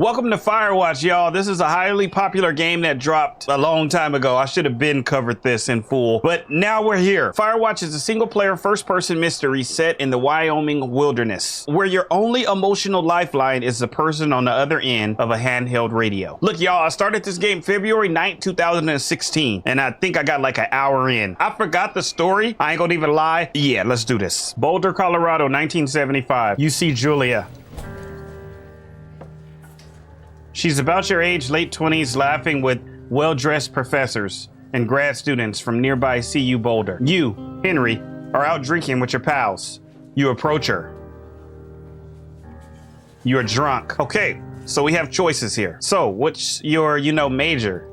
Welcome to Firewatch, y'all. This is a highly popular game that dropped a long time ago. I should have been covered this in full, but now we're here. Firewatch is a single-player, first-person mystery set in the Wyoming wilderness, where your only emotional lifeline is the person on the other end of a handheld radio. Look, y'all, I started this game February 9th, 2016, and I think I got like an hour in. I forgot the story. I ain't gonna even lie. Yeah, let's do this. Boulder, Colorado, 1975. You see Julia. She's about your age, late 20s, laughing with well-dressed professors and grad students from nearby CU Boulder. You, Henry, are out drinking with your pals. You approach her. You're drunk. Okay, so we have choices here. So, what's your, major?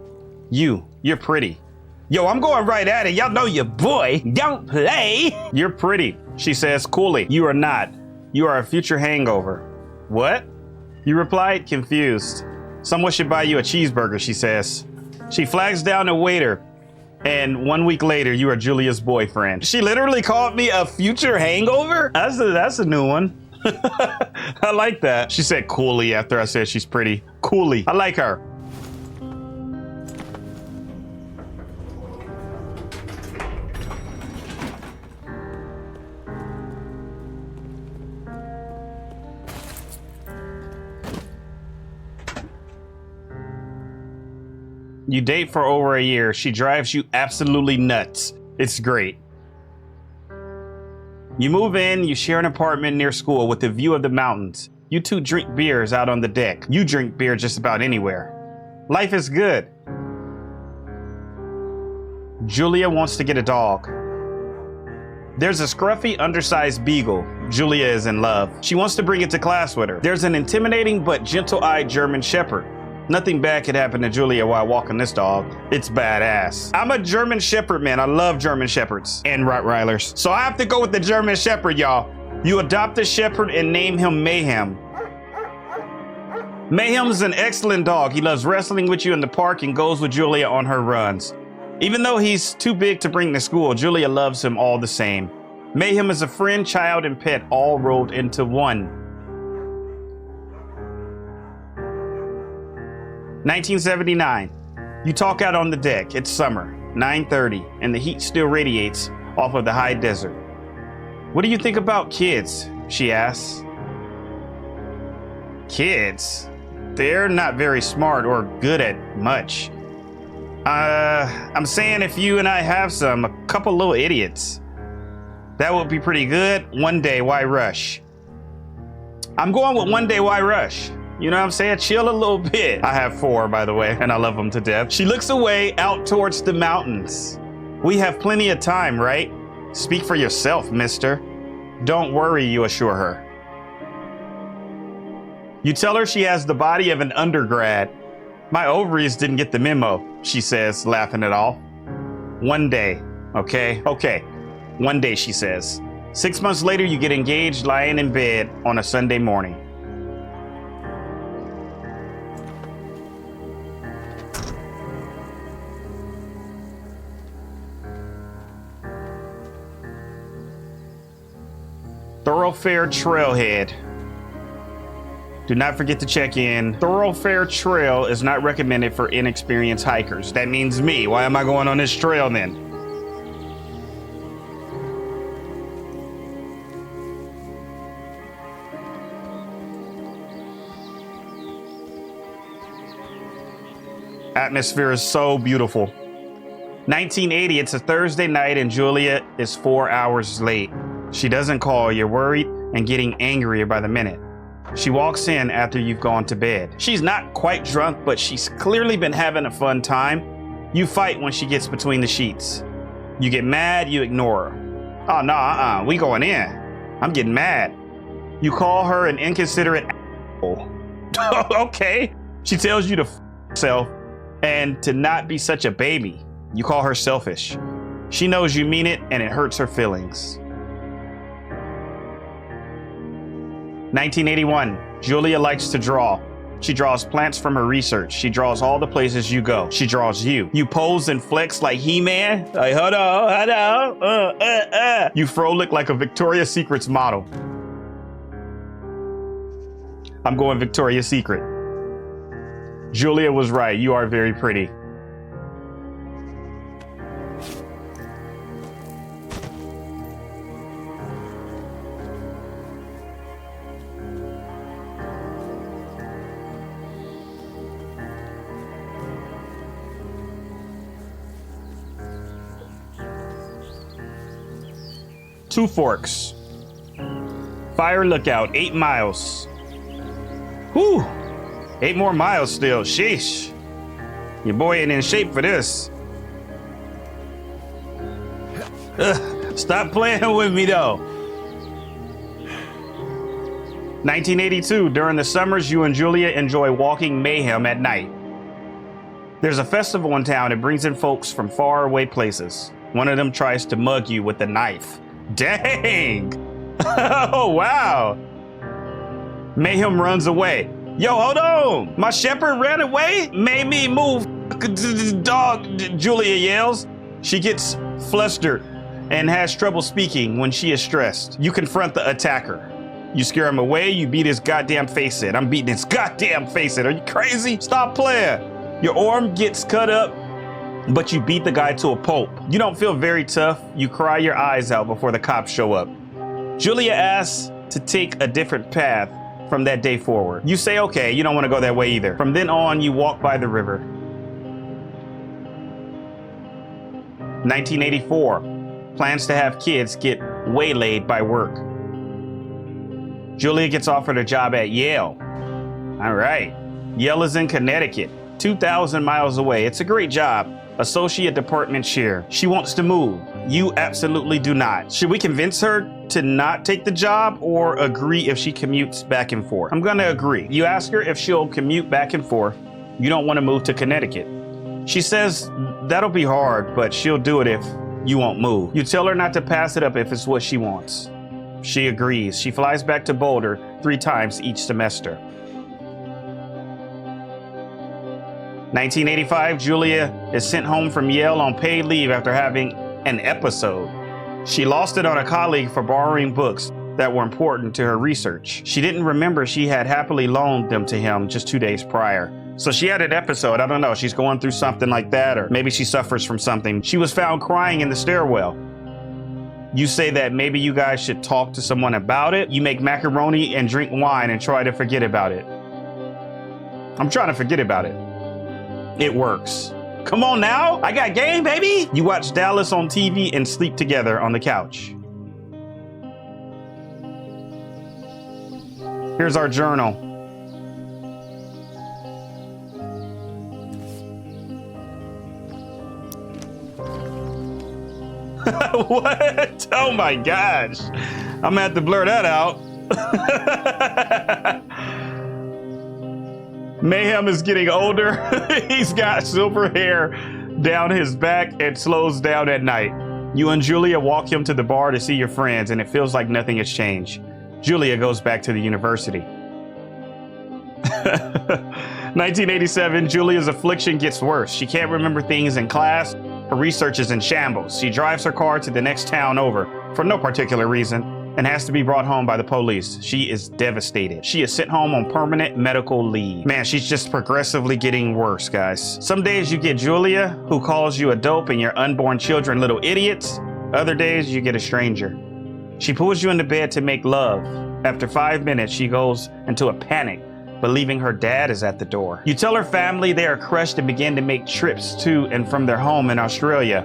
You're pretty. Yo, I'm going right at it. Y'all know your boy. Don't play. You're pretty, she says coolly. You are not. You are a future hangover. What? You replied, confused. Someone should buy you a cheeseburger, she says. She flags down a waiter, and 1 week later, you are Julia's boyfriend. She literally called me a future hangover? That's a new one. I like that. She said coolly after I said she's pretty. Coolly. I like her. You date for over a year. She drives you absolutely nuts. It's great. You move in, you share an apartment near school with a view of the mountains. You two drink beers out on the deck. You drink beer just about anywhere. Life is good. Julia wants to get a dog. There's a scruffy, undersized beagle. Julia is in love. She wants to bring it to class with her. There's an intimidating but gentle-eyed German Shepherd. Nothing bad could happen to Julia while walking this dog. It's badass. I'm a German Shepherd, man. I love German Shepherds and Rottweilers. So I have to go with the German Shepherd, y'all. You adopt a Shepherd and name him Mayhem. Mayhem's an excellent dog. He loves wrestling with you in the park and goes with Julia on her runs. Even though he's too big to bring to school, Julia loves him all the same. Mayhem is a friend, child, and pet all rolled into one. 1979. You talk out on the deck. It's summer, 9:30, and the heat still radiates off of the high desert. What do you think about kids? She asks. Kids? They're not very smart or good at much. I'm saying if you and I have some, a couple little idiots. That would be pretty good. One day, why rush? I'm going with one day, why rush? You know what I'm saying? Chill a little bit. I have 4, by the way, and I love them to death. She looks away out towards the mountains. We have plenty of time, right? Speak for yourself, mister. Don't worry, you assure her. You tell her she has the body of an undergrad. My ovaries didn't get the memo, she says, laughing it off. One day, okay? Okay, one day, she says. 6 months later, you get engaged lying in bed on a Sunday morning. Thoroughfare Trailhead. Do not forget to check in. Thoroughfare Trail is not recommended for inexperienced hikers. That means me. Why am I going on this trail then? Atmosphere is so beautiful. 1980, it's a Thursday night and Julia is 4 hours late. She doesn't call, you're worried and getting angrier by the minute. She walks in after you've gone to bed. She's not quite drunk, but she's clearly been having a fun time. You fight when she gets between the sheets. You get mad, you ignore her. Oh, no, we going in. I'm getting mad. You call her an inconsiderate asshole. Okay. She tells you to f yourself and to not be such a baby. You call her selfish. She knows you mean it and it hurts her feelings. 1981, Julia likes to draw. She draws plants from her research. She draws all the places you go. She draws you. You pose and flex like He-Man. Like, hold on. You frolic like a Victoria's Secret's model. I'm going Victoria's Secret. Julia was right. You are very pretty. Two Forks. Fire lookout, 8 miles. Whew. 8 more miles still. Sheesh. Your boy ain't in shape for this. Stop playing with me though. 1982, during the summers, you and Julia enjoy walking Mayhem at night. There's a festival in town that brings in folks from far away places. One of them tries to mug you with a knife. Dang! Oh, wow! Mayhem runs away. Yo, hold on! My shepherd ran away? Made me move. Dog, Julia yells. She gets flustered and has trouble speaking when she is stressed. You confront the attacker. You scare him away, you beat his goddamn face in. I'm beating his goddamn face in. Are you crazy? Stop playing. Your arm gets cut up, but you beat the guy to a pulp. You don't feel very tough. You cry your eyes out before the cops show up. Julia asks to take a different path from that day forward. You say, okay, you don't want to go that way either. From then on, you walk by the river. 1984, plans to have kids get waylaid by work. Julia gets offered a job at Yale. All right. Yale is in Connecticut, 2,000 miles away. It's a great job. Associate department chair. She wants to move. You absolutely do not. Should we convince her to not take the job or agree if she commutes back and forth? I'm gonna agree. You ask her if she'll commute back and forth. You don't want to move to Connecticut. She says that'll be hard, but she'll do it if you won't move. You tell her not to pass it up if it's what she wants. She agrees. She flies back to Boulder 3 times each semester. 1985, Julia is sent home from Yale on paid leave after having an episode. She lost it on a colleague for borrowing books that were important to her research. She didn't remember she had happily loaned them to him just 2 days prior. So she had an episode. I don't know. She's going through something like that, or maybe she suffers from something. She was found crying in the stairwell. You say that maybe you guys should talk to someone about it. You make macaroni and drink wine and try to forget about it. I'm trying to forget about it. It works. Come on now. I got game, baby. You watch Dallas on TV and sleep together on the couch. Here's our journal. What? Oh my gosh. I'm gonna have to blur that out. Mayhem is getting older. He's got silver hair down his back and slows down at night. You and Julia walk him to the bar to see your friends, and it feels like nothing has changed. Julia goes back to the university. 1987, Julia's affliction gets worse. She can't remember things in class. Her research is in shambles. She drives her car to the next town over for no particular reason and has to be brought home by the police. She is devastated. She is sent home on permanent medical leave. Man, she's just progressively getting worse, guys. Some days you get Julia, who calls you a dope and your unborn children little idiots. Other days you get a stranger. She pulls you into bed to make love. After 5 minutes, she goes into a panic, believing her dad is at the door. You tell her family they are crushed and begin to make trips to and from their home in Australia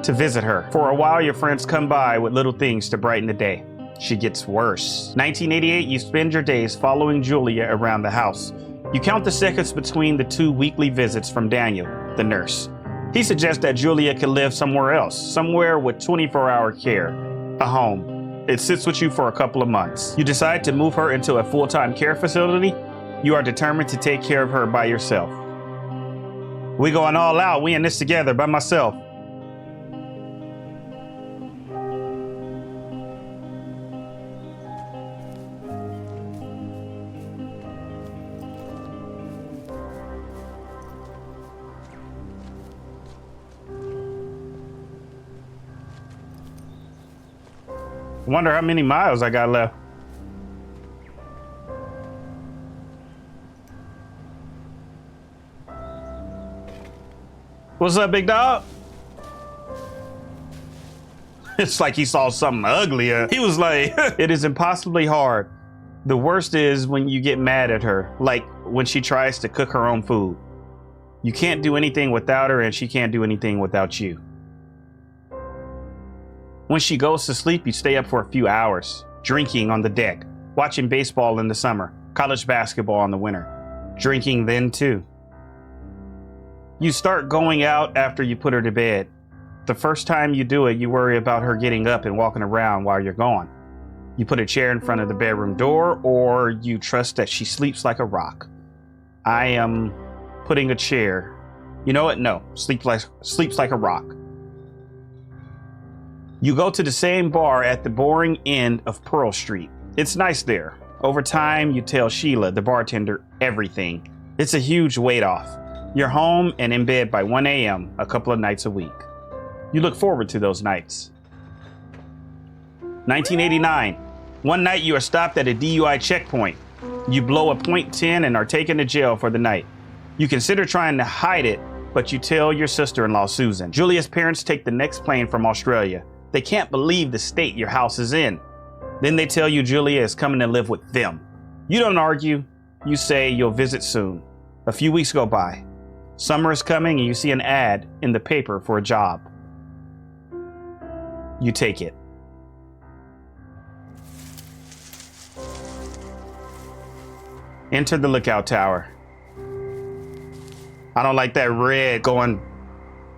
to visit her. For a while, your friends come by with little things to brighten the day. She gets worse. 1988, you spend your days following Julia around the house. You count the seconds between the 2 weekly visits from Daniel, the nurse. He suggests that Julia could live somewhere else, somewhere with 24-hour care, a home. It sits with you for a couple of months. You decide to move her into a full-time care facility. You are determined to take care of her by yourself. We going all out. We in this together by myself. I wonder how many miles I got left. What's up, big dog? It's like he saw something uglier. He was like, it is impossibly hard. The worst is when you get mad at her, like when she tries to cook her own food. You can't do anything without her, and she can't do anything without you. When she goes to sleep, you stay up for a few hours, drinking on the deck, watching baseball in the summer, college basketball in the winter, drinking then too. You start going out after you put her to bed. The first time you do it, you worry about her getting up and walking around while you're gone. You put a chair in front of the bedroom door, or you trust that she sleeps like a rock. I am putting a chair. You know what? No, sleeps like a rock. You go to the same bar at the boring end of Pearl Street. It's nice there. Over time, you tell Sheila, the bartender, everything. It's a huge weight off. You're home and in bed by 1 a.m. a couple of nights a week. You look forward to those nights. 1989. One night you are stopped at a DUI checkpoint. You blow a .10 and are taken to jail for the night. You consider trying to hide it, but you tell your sister-in-law, Susan. Julia's parents take the next plane from Australia. They can't believe the state your house is in. Then they tell you Julia is coming to live with them. You don't argue. You say you'll visit soon. A few weeks go by. Summer is coming and you see an ad in the paper for a job. You take it. Enter the lookout tower. I don't like that red going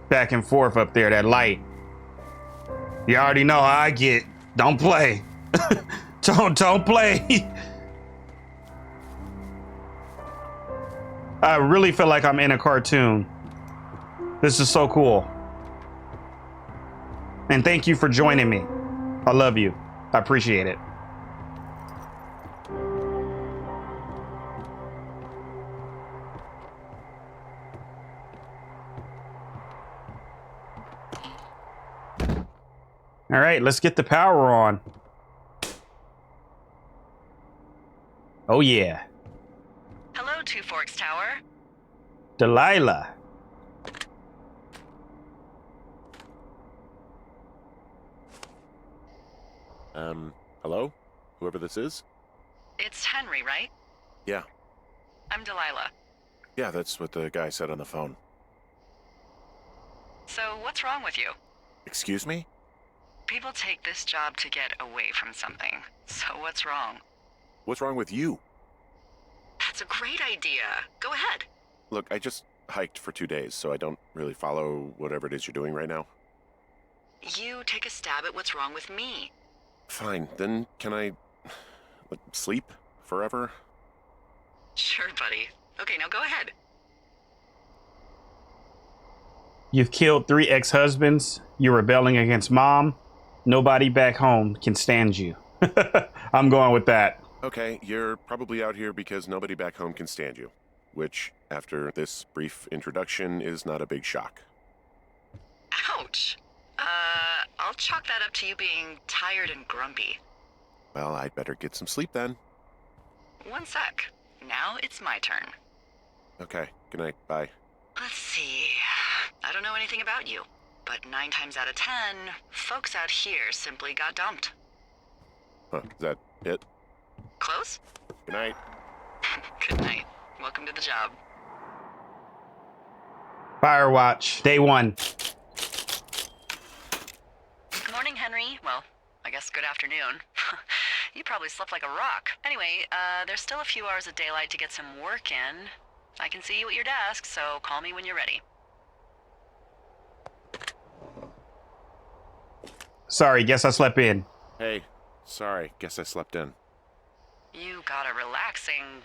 back and forth up there, that light. You already know how I get. Don't play. Don't play. I really feel like I'm in a cartoon. This is so cool. And thank you for joining me. I love you. I appreciate it. All right, let's get the power on. Oh, yeah. Hello, Two Forks Tower. Delilah. Hello? Whoever this is? It's Henry, right? Yeah. I'm Delilah. Yeah, that's what the guy said on the phone. So, what's wrong with you? Excuse me? People take this job to get away from something. So, what's wrong? What's wrong with you? That's a great idea. Go ahead. Look, I just hiked for 2 days, so I don't really follow whatever it is you're doing right now. You take a stab at what's wrong with me. Fine, then can I sleep forever? Sure, buddy. Okay, now go ahead. You've killed 3 ex-husbands. You're rebelling against mom. Nobody back home can stand you. I'm going with that. Okay, you're probably out here because nobody back home can stand you. Which, after this brief introduction, is not a big shock. Ouch. I'll chalk that up to you being tired and grumpy. Well, I'd better get some sleep then. One sec. Now it's my turn. Okay, good night, bye. Let's see. I don't know anything about you, but 9 times out of 10, folks out here simply got dumped. Huh, is that it? Close? Good night. Good night. Welcome to the job. Firewatch, day 1. Good morning, Henry. Well, I guess good afternoon. You probably slept like a rock. Anyway, there's still a few hours of daylight to get some work in. I can see you at your desk, so call me when you're ready. Sorry, guess I slept in. Hey, sorry, guess I slept in. You got a relaxing,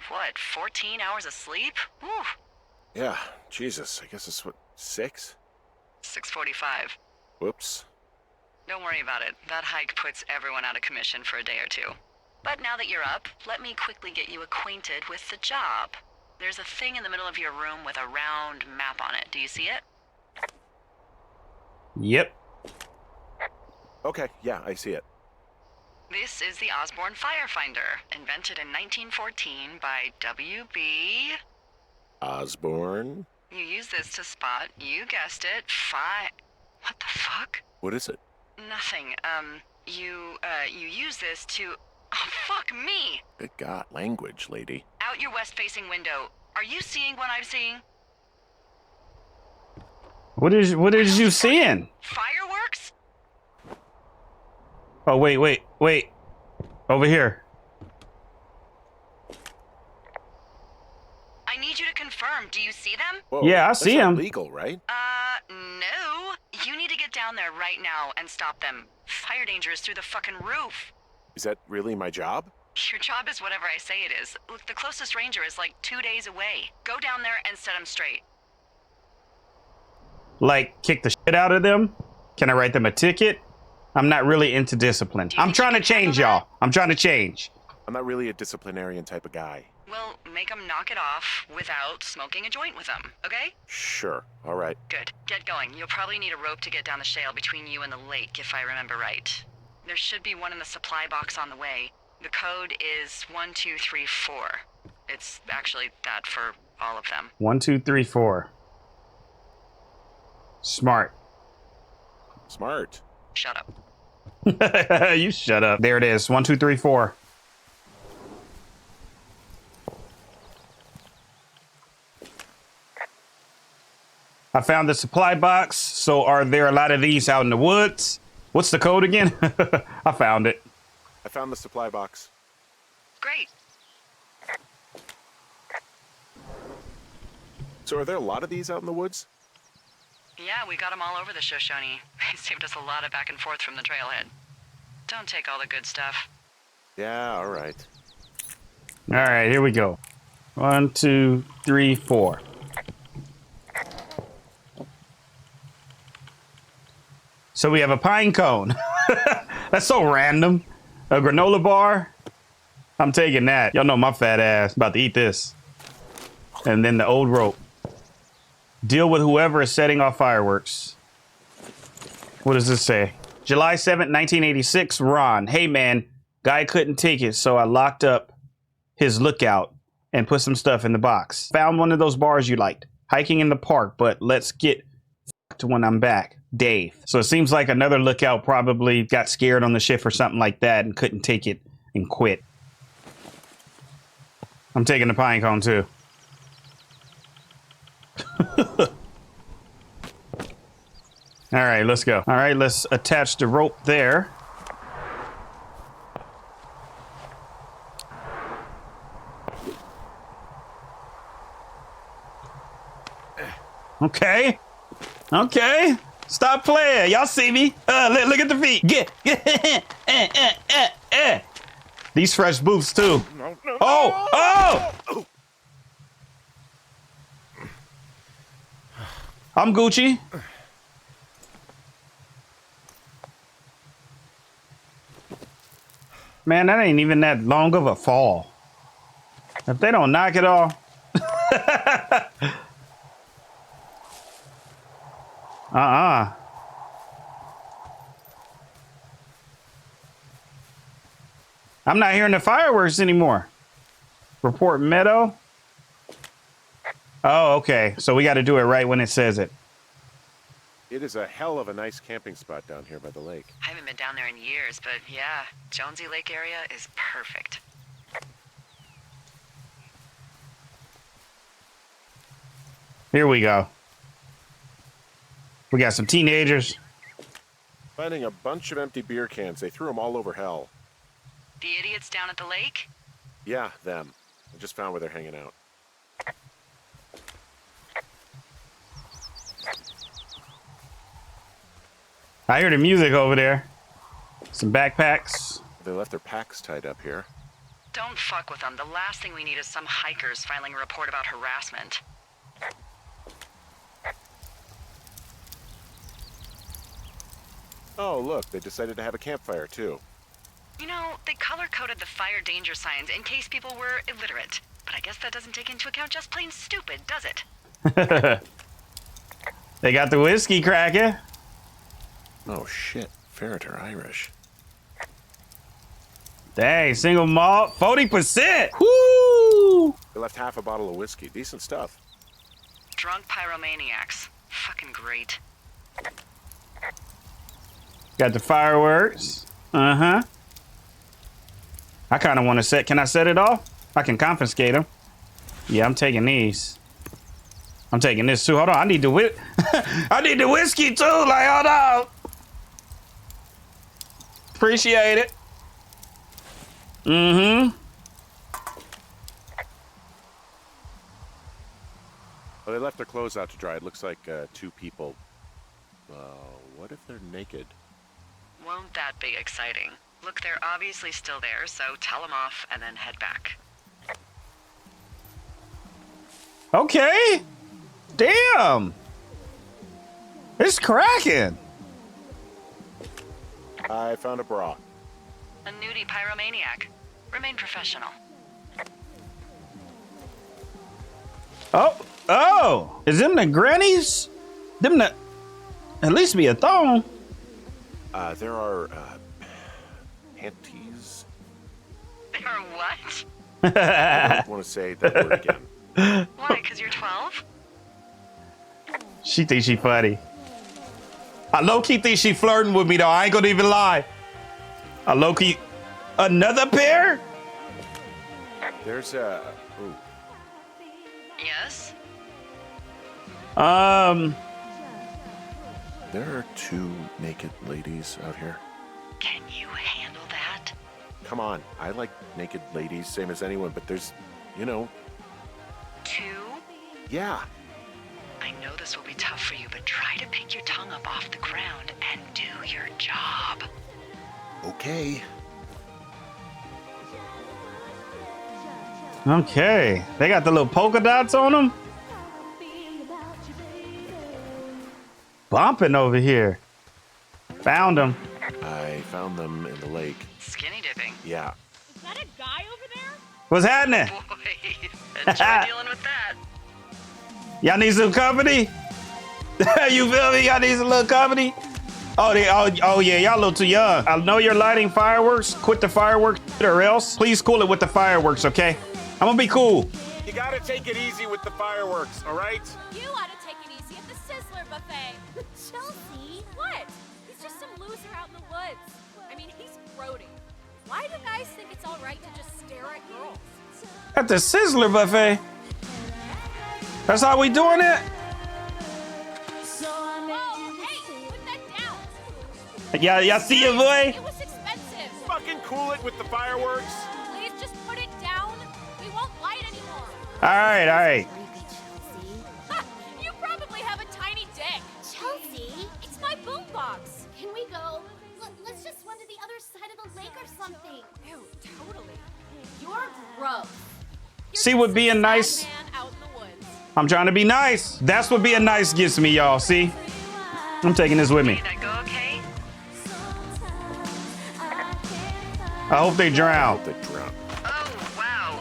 14 hours of sleep? Whew. Yeah, Jesus, I guess it's 6? 6:45. Whoops. Don't worry about it. That hike puts everyone out of commission for a day or two. But now that you're up, let me quickly get you acquainted with the job. There's a thing in the middle of your room with a round map on it. Do you see it? Yep. Okay, yeah, I see it. This is the Osborne Firefinder, invented in 1914 by W.B. Osborne? You use this to spot, you guessed it, What the fuck? What is it? Nothing. You use this to... Oh, fuck me! Good God, language, lady. Out your west-facing window. Are you seeing what I'm seeing? What is you seeing? Fireworks? Oh, wait. Over here. I need you to confirm. Do you see them? Whoa, Yeah, I see him. That's illegal, right? No. You need to get down there right now and stop them. Fire danger is through the fucking roof. Is that really my job? Your job is whatever I say it is. Look, the closest ranger is like 2 days away. Go down there and set them straight. Like, kick the shit out of them? Can I write them a ticket? I'm not really into discipline. I'm trying to change, y'all. I'm trying to change. I'm not really a disciplinarian type of guy. Well, make them knock it off without smoking a joint with them, okay? Sure, all right. Good. Get going. You'll probably need a rope to get down the shale between you and the lake, if I remember right. There should be one in the supply box on the way. The code is 1234. It's actually that for all of them. 1, 2, 3, 4. Smart. Smart. Shut up. You shut up. There it is. 1, 2, 3, 4. I found the supply box. So are there a lot of these out in the woods? What's the code again? I found it. I found the supply box. Great. So are there a lot of these out in the woods? Yeah, we got them all over the Shoshone. They saved us a lot of back and forth from the trailhead. Don't take all the good stuff. Yeah, all right. All right, here we go. 1, 2, 3, 4. So we have a pine cone. That's so random. A granola bar. I'm taking that. Y'all know my fat ass about to eat this. And then the old rope. Deal with whoever is setting off fireworks. What does this say? July 7th, 1986, Ron. Hey, man. Guy couldn't take it, so I locked up his lookout and put some stuff in the box. Found one of those bars you liked. Hiking in the park, but let's get f***ed when I'm back. Dave. So it seems like another lookout probably got scared on the shift or something like that and couldn't take it and quit. I'm taking the pine cone, too. All right, let's go. All right, let's attach the rope there. Okay. Okay. Stop playing. Y'all see me? Look at the feet. Get. These fresh boots, too. No. Oh! I'm Gucci. Man, that ain't even that long of a fall. If they don't knock it off. I'm not hearing the fireworks anymore. Report Meadow. Oh, okay. So we got to do it right when it says it. It is a hell of a nice camping spot down here by the lake. I haven't been down there in years, but yeah, Jonesy Lake area is perfect. Here we go. We got some teenagers. Finding a bunch of empty beer cans. They threw them all over hell. The idiots down at the lake? Yeah, them. I just found where they're hanging out. I hear the music over there. Some backpacks. They left their packs tied up here. Don't fuck with them. The last thing we need is some hikers filing a report about harassment. Oh, look, they decided to have a campfire, too. You know, they color-coded the fire danger signs in case people were illiterate. But I guess that doesn't take into account just plain stupid, does it? They got the whiskey cracking. Oh, shit. Ferret are Irish. Dang, single malt, 40%. Woo! They left half a bottle of whiskey. Decent stuff. Drunk pyromaniacs. Fucking great. Got the fireworks. Uh-huh. I kind of want to set... Can I set it off? I can confiscate them. Yeah, I'm taking these. I'm taking this too. Hold on. I need the I need the whiskey too. Like, hold on. Appreciate it. Mm-hmm. Well, they left their clothes out to dry. It looks like 2 people. What if they're naked? Won't that be exciting? Look, they're obviously still there, so tell them off and then head back. Okay. Damn. It's cracking. I found a bra. A nudie pyromaniac. Remain professional. Oh. Is them the grannies? Them the... At least be a thong. There are panties. They are what? I don't want to say that word again. Why, because you're 12? She thinks she funny. I low-key think she flirting with me, though. I ain't gonna even lie. I low-key... Another pair? There's a... Ooh. Yes? There are 2 naked ladies out here. Can you handle that? Come on. I like naked ladies, same as anyone, but there's, you know... 2? Yeah. I know this will be tough for you, but try to pick your tongue up off the ground and do your job. Okay. Okay. They got the little polka dots on them. Bumping over here. Found them. I found them in the lake. Skinny dipping. Yeah. Is that a guy over there? What's happening? Boy, enjoy dealing with that. Y'all need some company? You feel me? Y'all need some little company? Oh, yeah, y'all a little too young. I know you're lighting fireworks. Quit the fireworks or else. Please cool it with the fireworks, okay? I'm gonna be cool. You gotta take it easy with the fireworks, all right? You ought to take it easy at the Sizzler buffet. Chelsea? What? He's just some loser out in the woods. I mean, he's grody. Why do guys think it's all right to just stare at girls? At the Sizzler buffet? That's how we doing it? Oh, hey, put that down. Y'all see your boy? It was expensive. Fucking cool it with the fireworks. Please just put it down. We won't light anymore. All right. Ha, you probably have a tiny dick. Chelsea, it's my boombox. Can we go? Let's just run to the other side of the lake or something. Ew, totally. You're gross. See what being nice? Man out in the woods. I'm trying to be nice. That's what being nice gets me, y'all. See? I'm taking this with me. Did that go okay? I hope they drown. They drown. Oh, wow.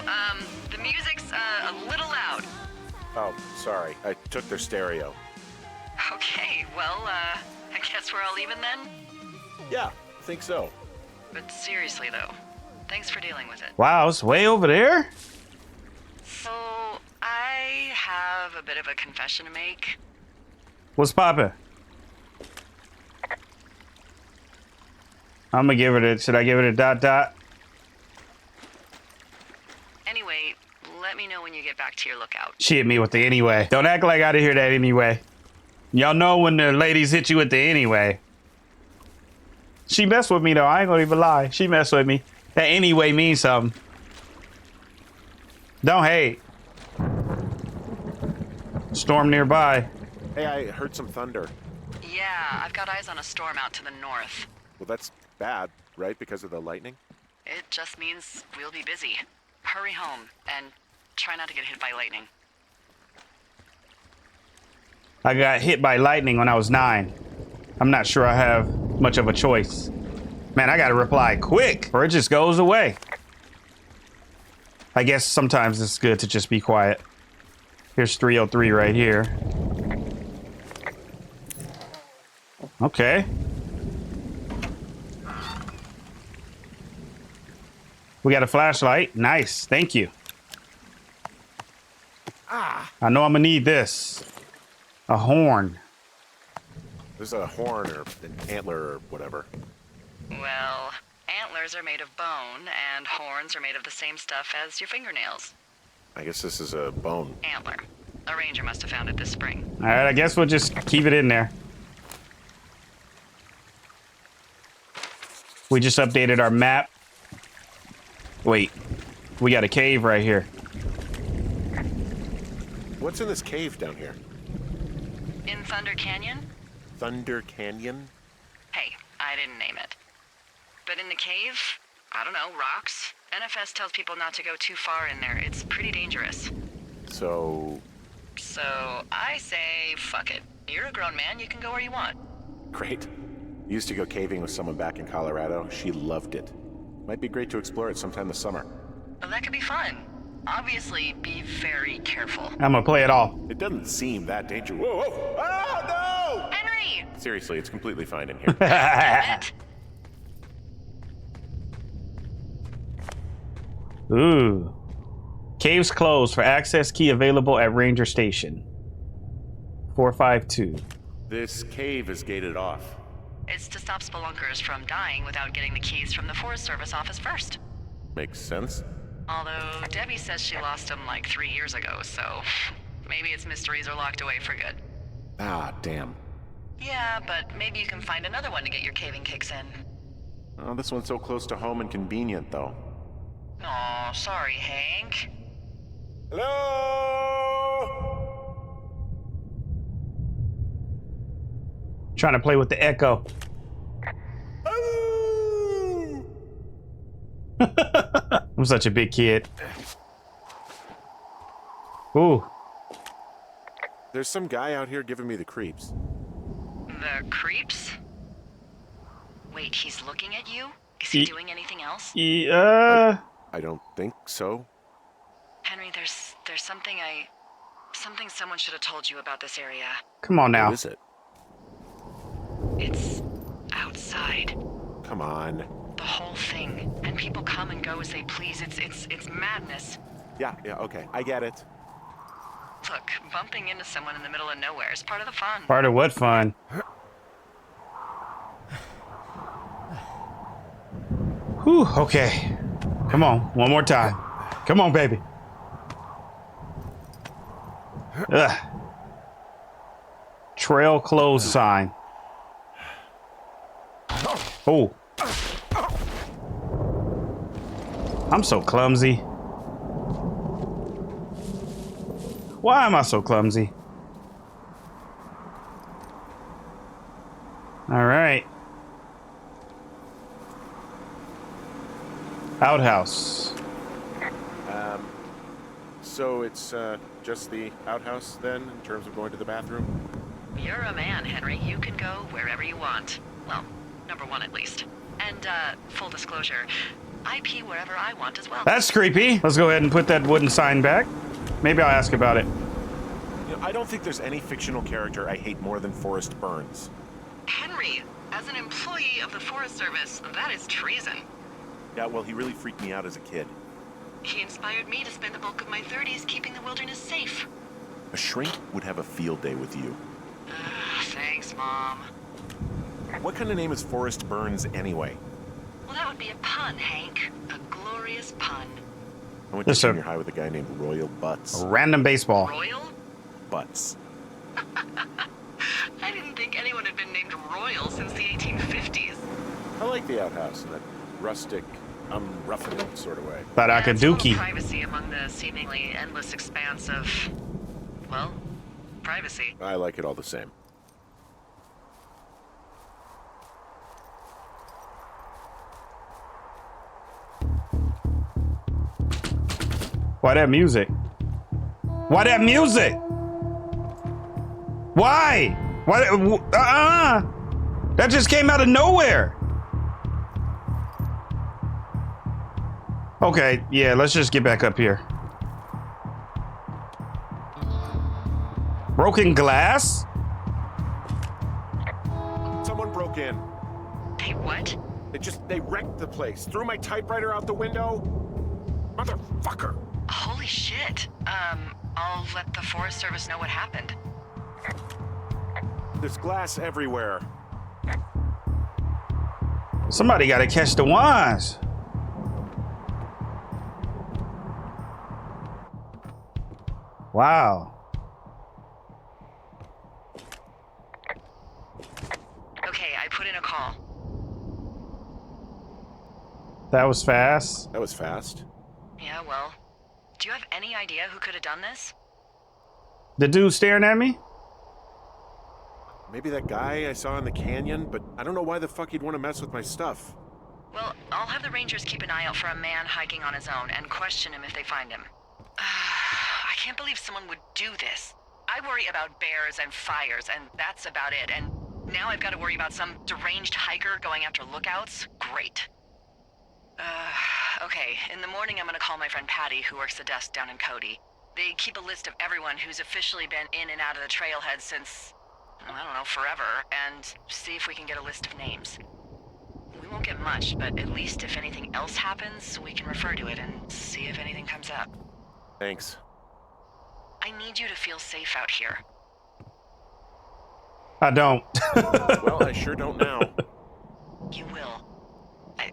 The music's a little loud. Oh, sorry. I took their stereo. Okay, well, I guess we're all even then? Yeah, I think so. But seriously, though, thanks for dealing with it. Wow, it's way over there. So, I have a bit of a confession to make. What's poppin'? I'm gonna give it a... Should I give it a dot? Anyway, let me know when you get back to your lookout. She hit me with the anyway. Don't act like I didn't hear that anyway. Y'all know when the ladies hit you with the anyway. She messed with me, though. I ain't gonna even lie. She messed with me. That anyway means something. Don't hate. Storm nearby. Hey, I heard some thunder. Yeah, I've got eyes on a storm out to the north. Well, that's bad, right? Because of the lightning? It just means we'll be busy. Hurry home, and try not to get hit by lightning. I got hit by lightning when I was 9. I'm not sure I have much of a choice. Man, I gotta reply quick, or it just goes away. I guess sometimes it's good to just be quiet. Here's 303 right here. Okay. We got a flashlight. Nice. Thank you. Ah! I know I'm gonna need this. A horn. There's a horn or an antler or whatever. Well, antlers are made of bone, and horns are made of the same stuff as your fingernails. I guess this is a bone. Antler. A ranger must have found it this spring. All right, I guess we'll just keep it in there. We just updated our map. Wait, we got a cave right here. What's in this cave down here? In Thunder Canyon? Thunder Canyon? Hey, I didn't name it. But in the cave, I don't know, rocks? NFS tells people not to go too far in there. It's pretty dangerous. So I say, fuck it. You're a grown man, you can go where you want. great. Used to go caving with someone back in Colorado. She loved it. Might be great to explore it sometime this summer. Well, that could be fun. Obviously, be very careful. I'm gonna play it off. It doesn't seem that dangerous. Whoa, whoa! Oh, no! Henry! Seriously, it's completely fine in here. Damn it. Ooh. Caves closed for access key available at Ranger Station. 452. This cave is gated off. It's to stop spelunkers from dying without getting the keys from the Forest Service office first. Makes sense. Although Debbie says she lost them like 3 years ago, so maybe its mysteries are locked away for good. Ah, damn. Yeah, but maybe you can find another one to get your caving kicks in. Oh, this one's so close to home and convenient, though. Aw, sorry, Hank. Hello? Trying to play with the echo. I'm such a big kid. Ooh. There's some guy out here giving me the creeps. The creeps? Wait, he's looking at you? Is he doing anything else? Yeah. I don't think so. Henry, there's something someone should have told you about this area. Come on now. What is it? It's outside. Come on. The whole thing. And people come and go as they please. It's madness. Yeah, okay. I get it. Look, bumping into someone in the middle of nowhere is part of the fun. Part of what fun? Whew, okay. Come on, one more time. Come on, baby. Ugh. Trail closed sign. Oh. I'm so clumsy. Why am I so clumsy? All right. Outhouse. So it's just the outhouse then, in terms of going to the bathroom? You're a man, Henry. You can go wherever you want. Well, number one at least. And, full disclosure, I pee wherever I want as well. That's creepy. Let's go ahead and put that wooden sign back. Maybe I'll ask about it. You know, I don't think there's any fictional character I hate more than Forrest Burns. Henry, as an employee of the Forest Service, that is treason. Yeah, well, he really freaked me out as a kid. He inspired me to spend the bulk of my 30s keeping the wilderness safe. A shrink would have a field day with you. Thanks, Mom. What kind of name is Forrest Burns anyway? Well, that would be a pun, Hank. A glorious pun. I went to Yes, sir. junior high with a guy named Royal Butts. Random baseball. Royal? Butts. I didn't think anyone had been named Royal since the 1850s. I like the outhouse in that rustic, roughin' it sort of way. Thought I could It's a little dookie. privacy among the seemingly endless expanse of, well, privacy. I like it all the same. Why that music? Why that music? Why? Why? That just came out of nowhere. Okay, yeah, let's just get back up here. Broken glass? Someone broke in. Hey, what? They wrecked the place. Threw my typewriter out the window. Motherfucker. Holy shit. I'll let the Forest Service know what happened. There's glass everywhere. Somebody got to catch the wands. Wow. Okay, I put in a call. That was fast. That was fast. Yeah, well, do you have any idea who could have done this? The dude staring at me? Maybe that guy I saw in the canyon, but I don't know why the fuck he'd want to mess with my stuff. Well, I'll have the Rangers keep an eye out for a man hiking on his own and question him if they find him. I can't believe someone would do this. I worry about bears and fires, and that's about it. And now I've got to worry about some deranged hiker going after lookouts? Great. Okay, in the morning I'm gonna call my friend Patty, who works the desk down in Cody. They keep a list of everyone who's officially been in and out of the trailhead since, I don't know, forever, and see if we can get a list of names. We won't get much, but at least if anything else happens, we can refer to it and see if anything comes up. Thanks. I need you to feel safe out here. I don't. Well, I sure don't now. You will.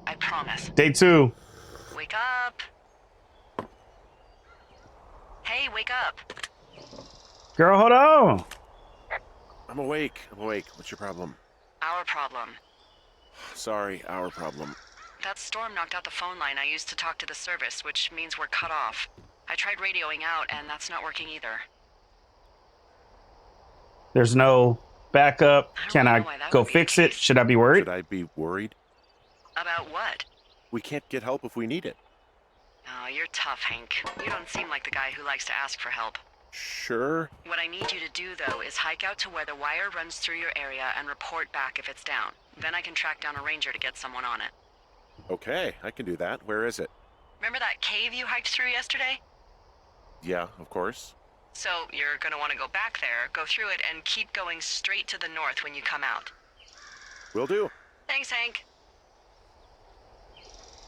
I promise. Day 2. Wake up. Hey, wake up. Girl, hold on. I'm awake. What's your problem? Our problem. Sorry, our problem. That storm knocked out the phone line I used to talk to the service, which means we're cut off. I tried radioing out, and that's not working either. There's no backup. Can I go fix it? Should I be worried? Should I be worried? About what? We can't get help if we need it. Oh, you're tough, Hank. You don't seem like the guy who likes to ask for help. Sure. What I need you to do, though, is hike out to where the wire runs through your area and report back if it's down. Then I can track down a ranger to get someone on it. Okay, I can do that. Where is it? Remember that cave you hiked through yesterday? Yeah, of course. So you're gonna want to go back there, go through it, and keep going straight to the north when you come out. Will do. Thanks, Hank.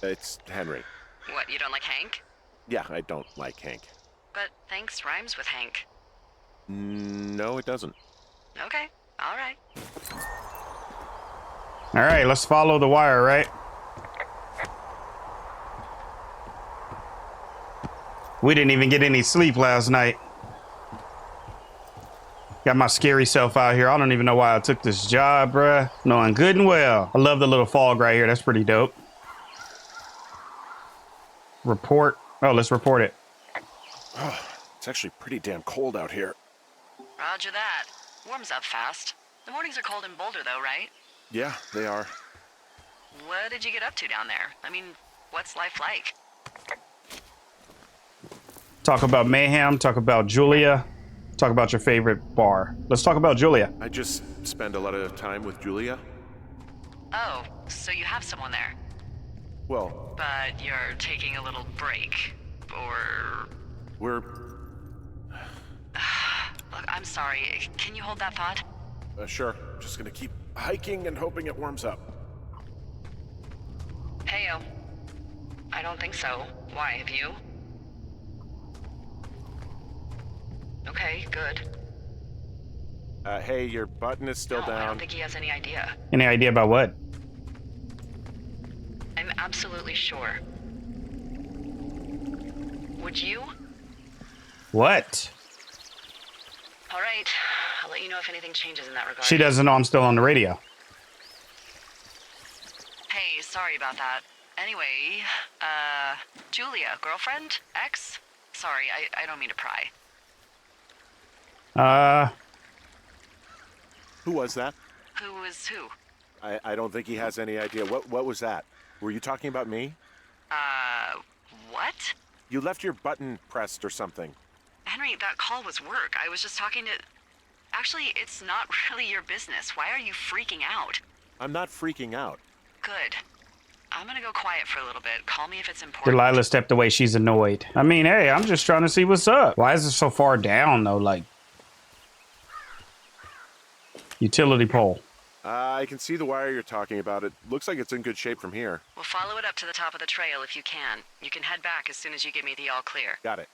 It's Henry. What, you don't like Hank? Yeah, I don't like Hank. But thanks rhymes with Hank. No, it doesn't. Okay, all right. All right, let's follow the wire, right? We didn't even get any sleep last night. Got my scary self out here. I don't even know why I took this job, bruh. Knowing good and well. I love the little fog right here. That's pretty dope. Report. Oh, let's report it. Oh, it's actually pretty damn cold out here. Roger that. Warms up fast. The mornings are cold in Boulder, though, right? Yeah, they are. What did you get up to down there? I mean, what's life like? Talk about Mayhem. Talk about Julia. Talk about your favorite bar. Let's talk about Julia. I just spend a lot of time with Julia. Oh, so you have someone there. Well, But you're taking a little break. Or... we're... Look, I'm sorry. Can you hold that thought? Sure. Just gonna keep hiking and hoping it warms up. Heyo. I don't think so. Why, have you? Okay, good. Hey, your button is still No, I don't down. think he has any idea. Any idea about what? I'm absolutely sure. Would you? What? All right. I'll let you know if anything changes in that regard. She doesn't know I'm still on the radio. Hey, sorry about that. Anyway, Julia, girlfriend? Ex? Sorry, I don't mean to pry. Who was that? Who is who? I don't think he has any idea. What was that? Were you talking about me? What? You left your button pressed or something. Henry, that call was work. I was just talking to... Actually, it's not really your business. Why are you freaking out? I'm not freaking out. Good. I'm gonna go quiet for a little bit. Call me if it's important. Delilah stepped away. She's annoyed. I mean, hey, I'm just trying to see what's up. Why is it so far down, though? Like... utility pole. I can see the wire you're talking about. It looks like it's in good shape from here. We'll follow it up to the top of the trail if you can. You can head back as soon as you give me the all clear. Got it.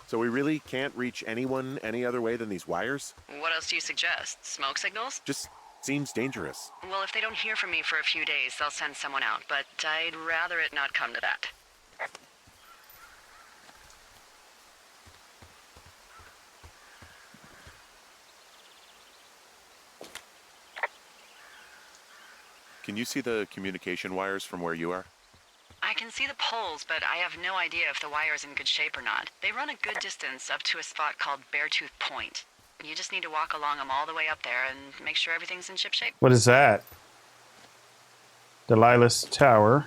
So we really can't reach anyone any other way than these wires? What else do you suggest? Smoke signals? Just seems dangerous. Well, if they don't hear from me for a few days, they'll send someone out, but I'd rather it not come to that. Can you see the communication wires from where you are? I can see the poles, but I have no idea if the wire's in good shape or not. They run a good distance up to a spot called Beartooth Point. You just need to walk along them all the way up there and make sure everything's in ship shape. What is that? Delilah's tower.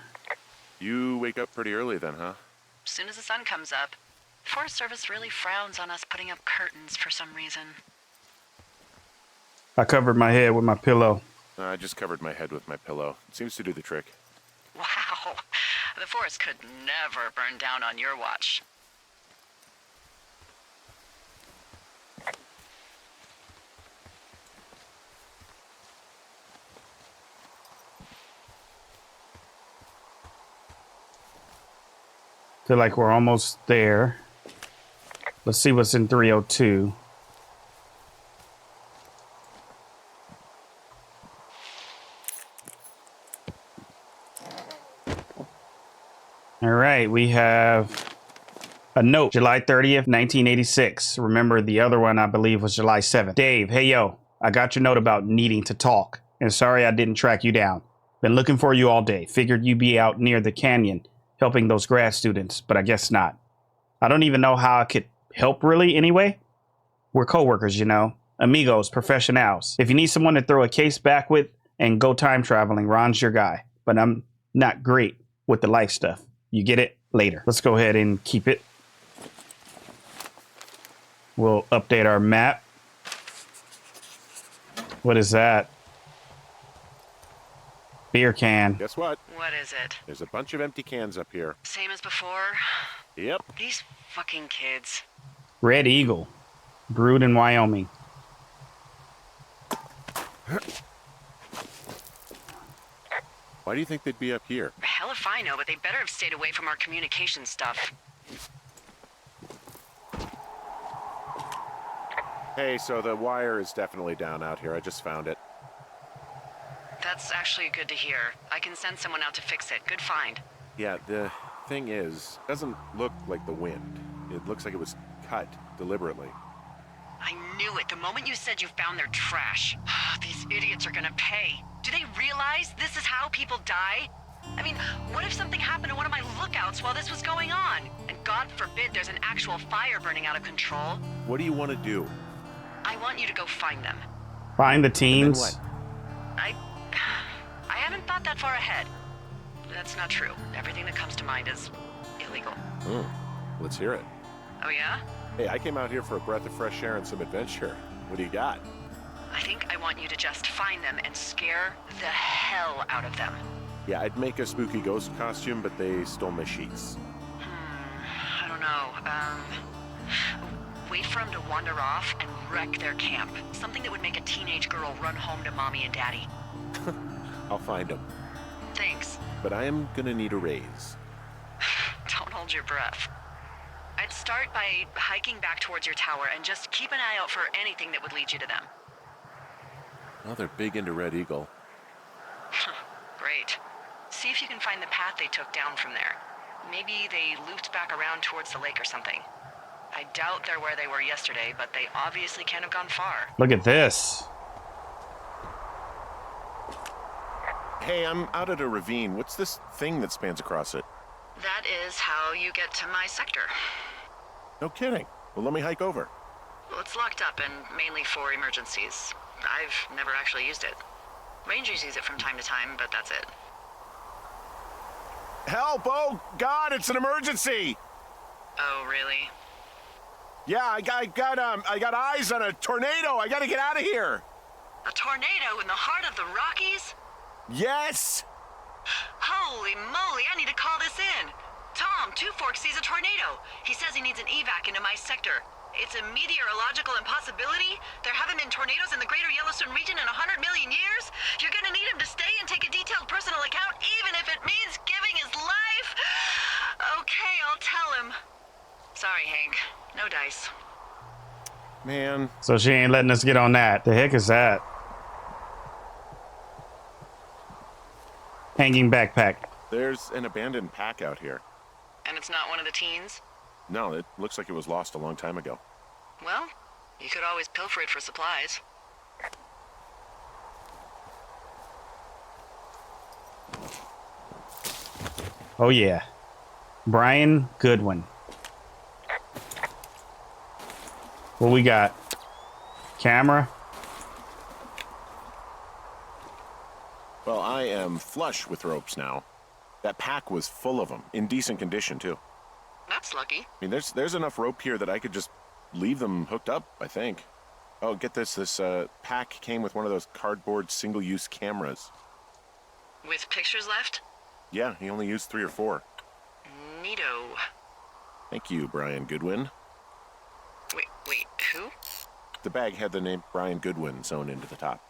You wake up pretty early then, huh? As soon as the sun comes up, the Forest Service really frowns on us putting up curtains for some reason. I covered my head with my pillow. I just covered my head with my pillow. It seems to do the trick. Wow. The forest could never burn down on your watch. Feel like we're almost there. Let's see what's in 302. All right, we have a note, July 30th, 1986. Remember, the other one, I believe, was July 7th. Dave, hey, yo, I got your note about needing to talk. And sorry I didn't track you down. Been looking for you all day. Figured you'd be out near the canyon helping those grad students, but I guess not. I don't even know how I could help really anyway. We're coworkers, you know. Amigos, professionals. If you need someone to throw a case back with and go time traveling, Ron's your guy. But I'm not great with the life stuff. You get it later. Let's go ahead and keep it. We'll update our map. What is that? Beer can. Guess what? What is it? There's a bunch of empty cans up here. Same as before? Yep. These fucking kids. Red Eagle. Brewed in Wyoming. Why do you think they'd be up here? Hell if I know, but they better have stayed away from our communication stuff. Hey, so the wire is definitely down out here. I just found it. That's actually good to hear. I can send someone out to fix it. Good find. Yeah, the thing is, it doesn't look like the wind. It looks like it was cut deliberately. I knew it the moment you said you found their trash. These idiots are gonna pay. Do they realize this is how people die? I mean, what if something happened to one of my lookouts while this was going on? And God forbid there's an actual fire burning out of control. What do you want to do? I want you to go find them. Find the teams. And then what? I haven't thought that far ahead. That's not true. Everything that comes to mind is illegal. Let's hear it. Oh yeah? Hey, I came out here for a breath of fresh air and some adventure. What do you got? I think I want you to just find them and scare the hell out of them. Yeah, I'd make a spooky ghost costume, but they stole my sheets. I don't know. Wait for them to wander off and wreck their camp. Something that would make a teenage girl run home to mommy and daddy. I'll find them. Thanks. But I am gonna need a raise. Don't hold your breath. I'd start by hiking back towards your tower and just keep an eye out for anything that would lead you to them. Well, they're big into Red Eagle. Great. See if you can find the path they took down from there. Maybe they looped back around towards the lake or something. I doubt they're where they were yesterday, but they obviously can't have gone far. Look at this. Hey, I'm out at a ravine. What's this thing that spans across it? That is how you get to my sector. No kidding. Well, let me hike over. Well, it's locked up and mainly for emergencies. I've never actually used it. Rangers use it from time to time, but that's it. Help! Oh, God, it's an emergency! Oh, really? Yeah, I got eyes on a tornado. I gotta get out of here. A tornado in the heart of the Rockies? Yes! Holy moly, I need to call this in. Tom, Two Forks sees a tornado. He says he needs an evac into my sector. It's a meteorological impossibility. There haven't been tornadoes in the greater Yellowstone region in 100 million years. You're gonna need him to stay and take a detailed personal account, even if it means giving his life. Okay, I'll tell him. Sorry, Hank. No dice. Man, So she ain't letting us get on that. The heck is that? Hanging backpack. there's an abandoned pack out here. And it's not one of the teens? No, it looks like it was lost a long time ago. Well, you could always pilfer it for supplies. Oh yeah. Brian Goodwin. What we got? Camera? Well, I am flush with ropes now. That pack was full of them, in decent condition too. That's lucky. I mean, there's enough rope here that I could just leave them hooked up, I think. Oh, get this. This pack came with one of those cardboard single-use cameras. With pictures left? Yeah, he only used 3 or 4. Neato. Thank you, Brian Goodwin. Wait, who? The bag had the name Brian Goodwin sewn into the top.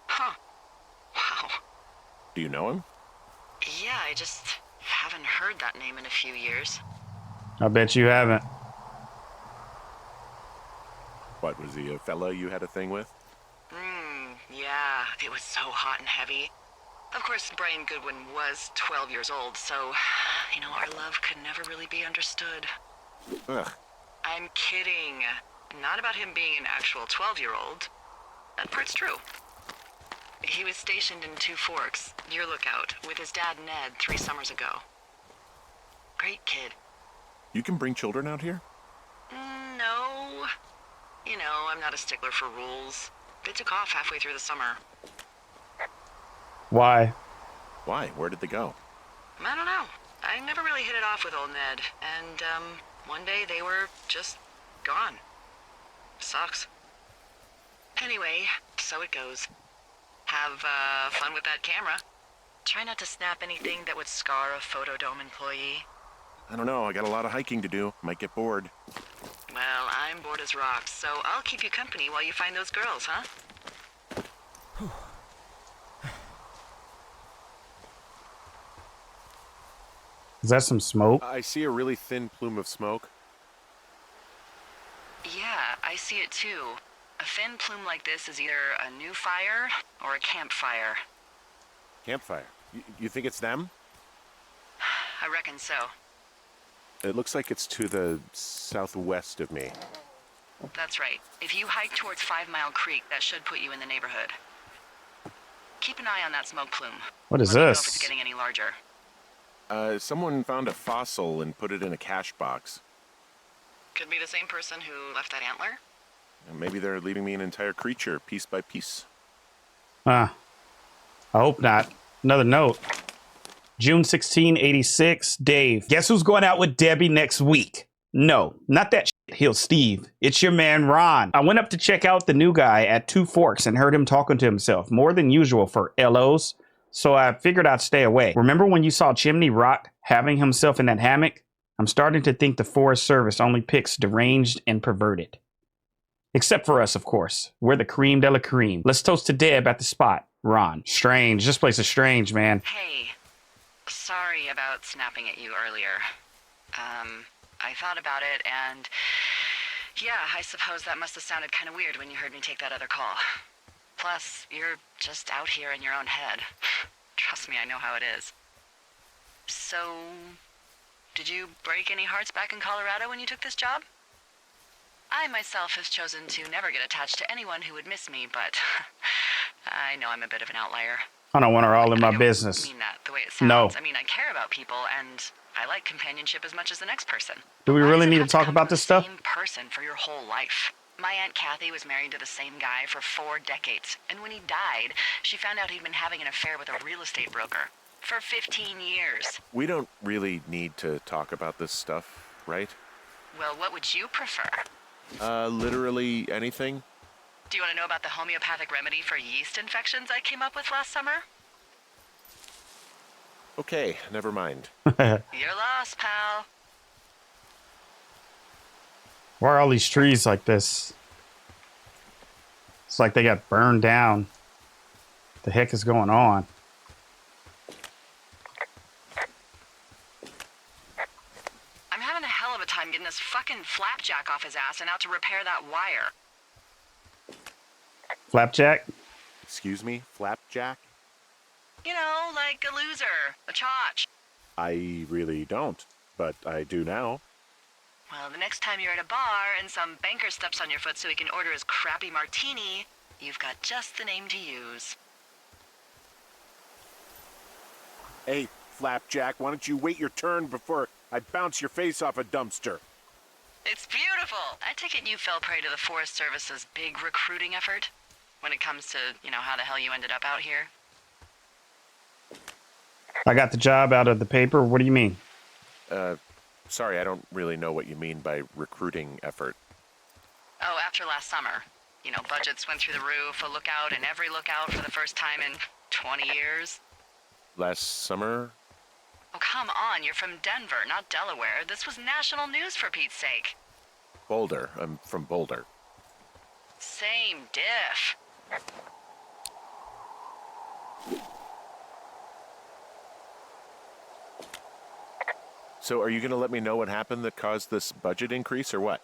Huh. Wow. Do you know him? Yeah, I just haven't heard that name in a few years. I bet you haven't. What, was he a fella you had a thing with? Yeah, it was so hot and heavy. Of course, Brian Goodwin was 12 years old, so, our love could never really be understood. Ugh. I'm kidding. Not about him being an actual 12-year-old. That part's true. He was stationed in Two Forks, your lookout, with his dad Ned 3 summers ago. Great kid. You can bring children out here? No. I'm not a stickler for rules. They took off halfway through the summer. Why? Why? Where did they go? I don't know. I never really hit it off with old Ned, and, one day they were just gone. Sucks. Anyway, so it goes. Have, fun with that camera. Try not to snap anything that would scar a Photodome employee. I don't know. I got a lot of hiking to do. Might get bored. Well, I'm bored as rocks, so I'll keep you company while you find those girls, huh? Is that some smoke? I see a really thin plume of smoke. Yeah, I see it too. A thin plume like this is either a new fire or a campfire. Campfire. You think it's them? I reckon so. It looks like it's to the southwest of me. That's right. If you hike towards 5 Mile Creek, that should put you in the neighborhood. Keep an eye on that smoke plume. What is Let me know this? if it's getting any larger. Someone found a fossil and put it in a cash box. Could be the same person who left that antler. And maybe they're leaving me an entire creature, piece by piece. I hope not. Another note. June 16, 86. Dave, guess who's going out with Debbie next week? No, not that heel Steve. It's your man Ron. I went up to check out the new guy at Two Forks and heard him talking to himself, more than usual for LOs. So I figured I'd stay away. Remember when you saw Chimney Rock having himself in that hammock? I'm starting to think the Forest Service only picks deranged and perverted. Except for us, of course. We're the cream de la cream. Let's toast to Deb at the spot. Ron. Strange. This place is strange, man. Hey, sorry about snapping at you earlier. I thought about it, and yeah, I suppose that must have sounded kind of weird when you heard me take that other call. Plus, you're just out here in your own head. Trust me, I know how it is. So, did you break any hearts back in Colorado when you took this job? I myself have chosen to never get attached to anyone who would miss me, but I know I'm a bit of an outlier. I don't want her all in my I don't business. mean that the way it sounds. No. I mean, I care about people, and I like companionship as much as the next person. Do we Why really does it need to have talk come about from this the stuff? Same person for your whole life. My Aunt Kathy was married to the same guy for 4 decades, and when he died, she found out he'd been having an affair with a real estate broker for 15 years. We don't really need to talk about this stuff, right? Well, what would you prefer? Literally anything? Do you want to know about the homeopathic remedy for yeast infections I came up with last summer? Okay, never mind. You're lost, pal. Why are all these trees like this? It's like they got burned down. What the heck is going on? I'm having a hell of a time getting this fucking flapjack off his ass and out to repair that wire. Flapjack? Excuse me, Flapjack? You know, like a loser, a chotch. I really don't, but I do now. Well, the next time you're at a bar and some banker steps on your foot so he can order his crappy martini, you've got just the name to use. Hey, Flapjack, why don't you wait your turn before I bounce your face off a dumpster? It's beautiful. I take it you fell prey to the Forest Service's big recruiting effort when it comes to, how the hell you ended up out here. I got the job out of the paper. What do you mean? Sorry, I don't really know what you mean by recruiting effort. Oh, after last summer. Budgets went through the roof, a lookout in every lookout for the first time in 20 years. Last summer? Oh, come on. You're from Denver, not Delaware. This was national news, for Pete's sake. Boulder. I'm from Boulder. Same diff. So are you going to let me know what happened that caused this budget increase or what?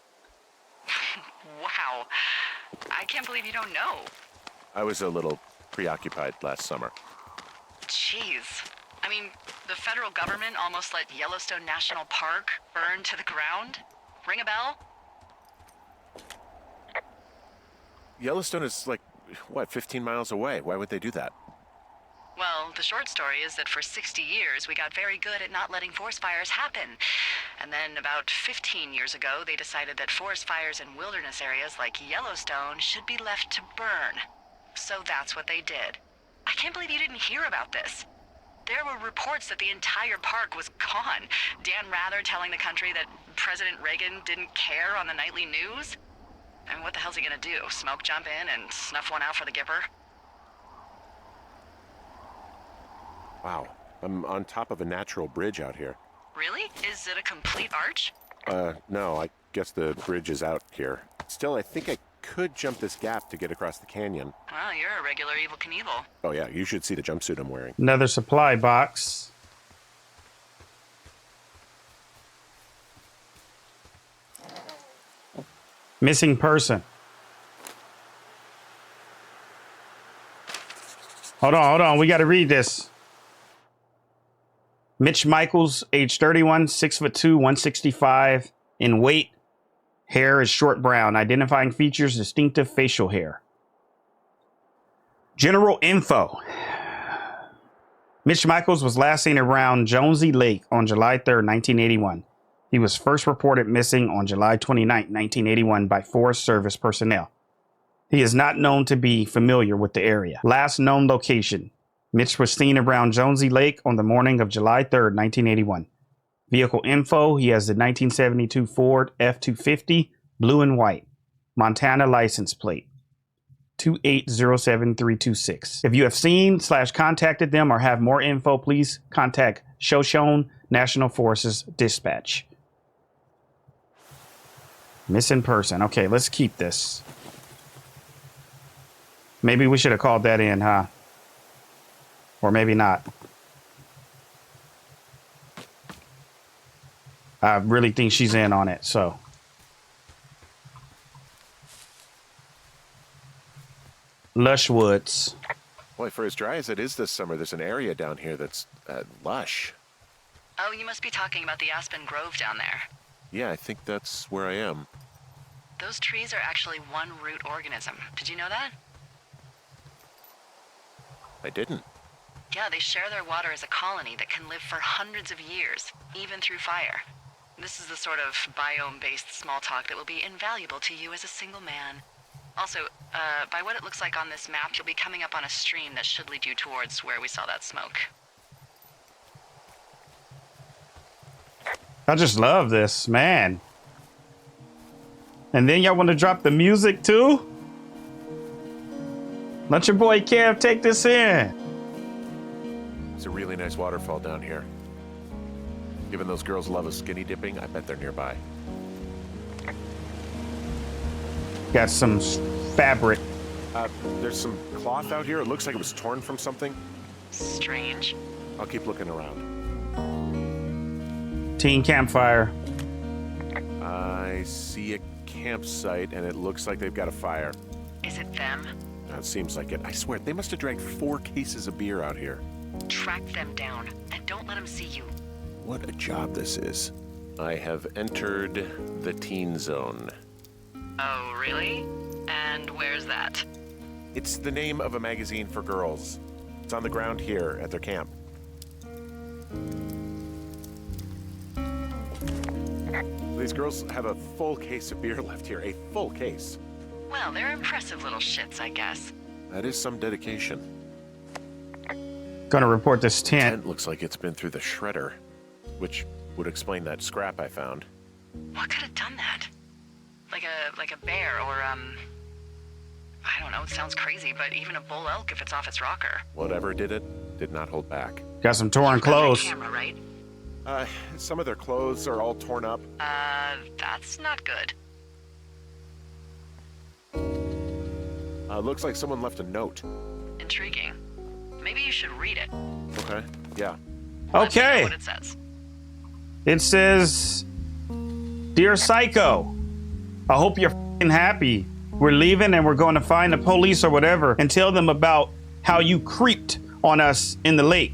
Wow. I can't believe you don't know. I was a little preoccupied last summer. Jeez. I mean, the federal government almost let Yellowstone National Park burn to the ground? Ring a bell? Yellowstone is 15 miles away. Why would they do that? Well, the short story is that for 60 years, we got very good at not letting forest fires happen. And then about 15 years ago, they decided that forest fires in wilderness areas like Yellowstone should be left to burn. So that's what they did. I can't believe you didn't hear about this. There were reports that the entire park was gone. Dan Rather telling the country that President Reagan didn't care on the nightly news. I mean, what the hell's he gonna do? Smoke jump in and snuff one out for the Gipper? Wow. I'm on top of a natural bridge out here. Really? Is it a complete arch? No, I guess the bridge is out here. Still, I think I could jump this gap to get across the canyon. Well, you're a regular Evel Knievel. Oh yeah, you should see the jumpsuit I'm wearing. Another supply box. Missing person. Hold on. We got to read this. Mitch Michaels, age 31, 6'2", 165 in weight. Hair is short brown. Identifying features, distinctive facial hair. General info. Mitch Michaels was last seen around Jonesy Lake on July 3rd, 1981. He was first reported missing on July 29, 1981 by Forest Service personnel. He is not known to be familiar with the area. Last known location. Mitch was seen around Jonesy Lake on the morning of July 3rd, 1981. Vehicle info, he has the 1972 Ford F-250, blue and white. Montana license plate, 2807326. If you have seen/contacted them or have more info, please contact Shoshone National Forces Dispatch. Missing person. Okay, let's keep this. Maybe we should have called that in, huh? Or maybe not. I really think she's in on it, so. Lush woods. Boy, for as dry as it is this summer, there's an area down here that's lush. Oh, you must be talking about the Aspen Grove down there. Yeah, I think that's where I am. Those trees are actually one root organism. Did you know that? I didn't. Yeah, they share their water as a colony that can live for hundreds of years, even through fire. This is the sort of biome-based small talk that will be invaluable to you as a single man. Also, by what it looks like on this map, you'll be coming up on a stream that should lead you towards where we saw that smoke. I just love this, man. And then y'all want to drop the music too? Let your boy Kev take this in. It's a really nice waterfall down here. Given those girls love a skinny dipping, I bet they're nearby. Got some fabric. There's some cloth out here. It looks like it was torn from something. Strange. I'll keep looking around. Teen campfire. I see a campsite, and it looks like they've got a fire. Is it them? That seems like it. I swear, they must have dragged 4 cases of beer out here. Track them down, and don't let them see you. What a job this is. I have entered the teen zone. Oh, really? And where's that? It's the name of a magazine for girls. It's on the ground here at their camp. These girls have a full case of beer left here. A full case. Well, they're impressive little shits, I guess. That is some dedication. Gonna report this tent. Tent looks like it's been through the shredder, which would explain that scrap I found. What could have done that? Like a bear or, I don't know, it sounds crazy, but even a bull elk if it's off its rocker. Whatever did it, did not hold back. Got some torn clothes. Camera, right? Some of their clothes are all torn up. That's not good. Looks like someone left a note. Intriguing. Maybe you should read it. Okay, yeah. Let me know Okay. what it says. It says, "Dear Psycho, I hope you're f***ing happy. We're leaving and we're going to find the police or whatever and tell them about how you creeped on us in the lake.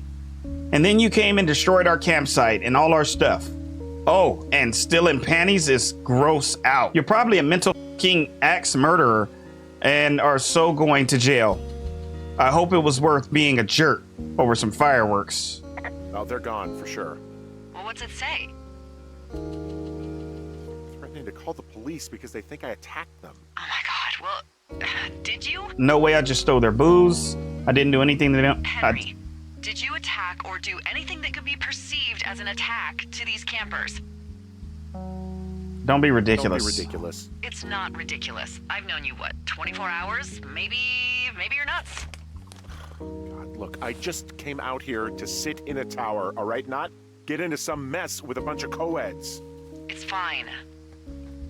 And then you came and destroyed our campsite and all our stuff. Oh, and stealing panties is gross out. You're probably a mental f***ing axe murderer and are so going to jail. I hope it was worth being a jerk over some fireworks." Oh, they're gone for sure. Well, what's it say? Threatening to call the police because they think I attacked them. Oh my god, well, did you? No way, I just stole their booze. I didn't do anything to them. Henry, did you attack or do anything that could be perceived as an attack to these campers? Don't be ridiculous. Don't be ridiculous. It's not ridiculous. I've known you, what, 24 hours? Maybe you're nuts. God, look, I just came out here to sit in a tower, all right? Not get into some mess with a bunch of co-eds. It's fine.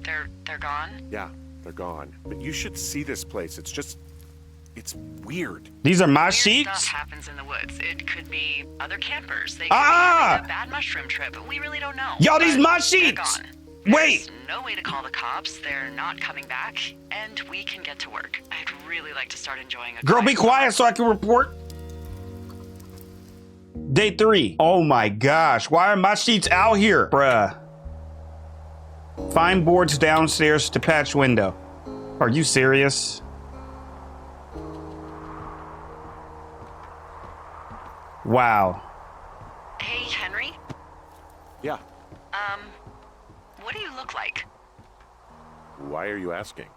They're gone? Yeah, they're gone. But you should see this place. It's weird. These are my Weird sheets? stuff happens in the woods. It could be other campers. They could Ah! be having a bad mushroom trip. We really don't know. Y'all, these But my they're sheets! gone. Wait! There's no way to call the cops. They're not coming back, and we can get to work. I'd really like to start enjoying a Girl, be quiet quiet so I can report. Day 3. Oh my gosh, why are my sheets out here? Bruh. Find boards downstairs to patch window. Are you serious? Wow. Hey, Henry. Yeah. What do you look like? Why are you asking?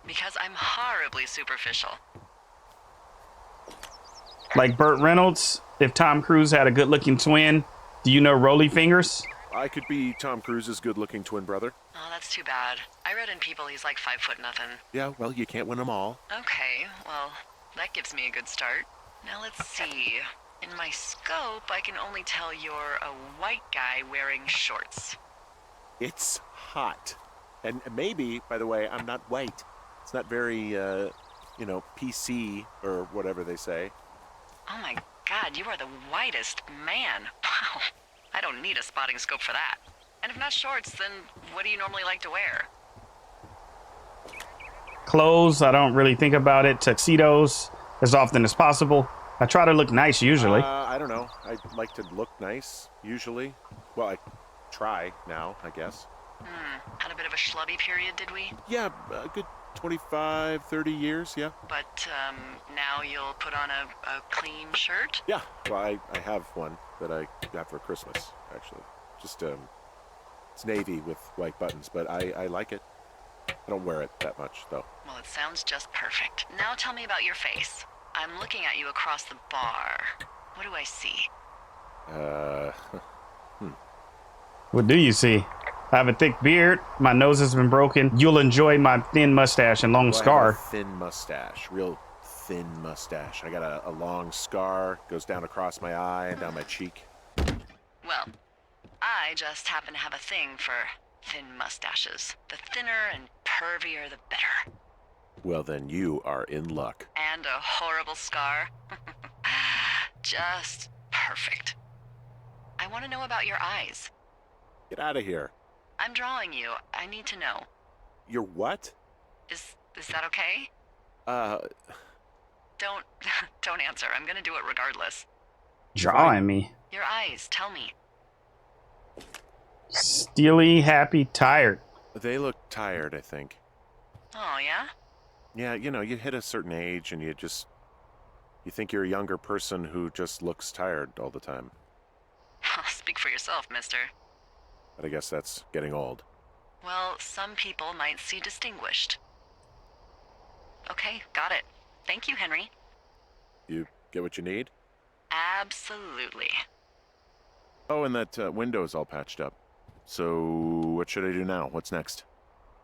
Because I'm horribly superficial. Like Burt Reynolds? If Tom Cruise had a good-looking twin, do you know Rolly Fingers? I could be Tom Cruise's good-looking twin brother. Oh, that's too bad. I read in People he's like 5 foot nothing. Yeah, well, you can't win them all. Okay, well, that gives me a good start. Now let's see. In my scope, I can only tell you're a white guy wearing shorts. It's hot. And maybe, by the way, I'm not white. It's not very, PC or whatever they say. Oh my god, you are the whitest man. Wow. I don't need a spotting scope for that. And if not shorts, then what do you normally like to wear? Clothes, I don't really think about it. Tuxedos, as often as possible. I try to look nice usually. I don't know. I like to look nice, usually. Well, I try now, I guess. Had a bit of a schlubby period, did we? Yeah, a good 25, 30 years, yeah. But, now you'll put on a clean shirt? Yeah, well, I have one that I got for Christmas, actually. Just, it's navy with white buttons, but I like it. I don't wear it that much, though. Well, it sounds just perfect. Now tell me about your face. I'm looking at you across the bar. What do I see? What do you see? I have a thick beard. My nose has been broken. You'll enjoy my thin mustache and long Well, I scar. have a thin mustache, real thin mustache. I got a long scar, goes down across my eye and down my cheek. Well, I just happen to have a thing for thin mustaches. The thinner and pervier, the better. Well, then you are in luck. And a horrible scar. Just perfect. I want to know about your eyes. Get out of here. I'm drawing you. I need to know. You're what? Is that okay? Don't don't answer. I'm gonna do it regardless. Drawing me. Your eyes, tell me. Steely, happy, tired. They look tired, I think. Oh, yeah? Yeah, you hit a certain age and you think you're a younger person who just looks tired all the time. Speak for yourself, mister. But I guess that's getting old. Well, some people might see distinguished. Okay, got it. Thank you, Henry. You get what you need? Absolutely. Oh, and that window's all patched up. So, what should I do now? What's next?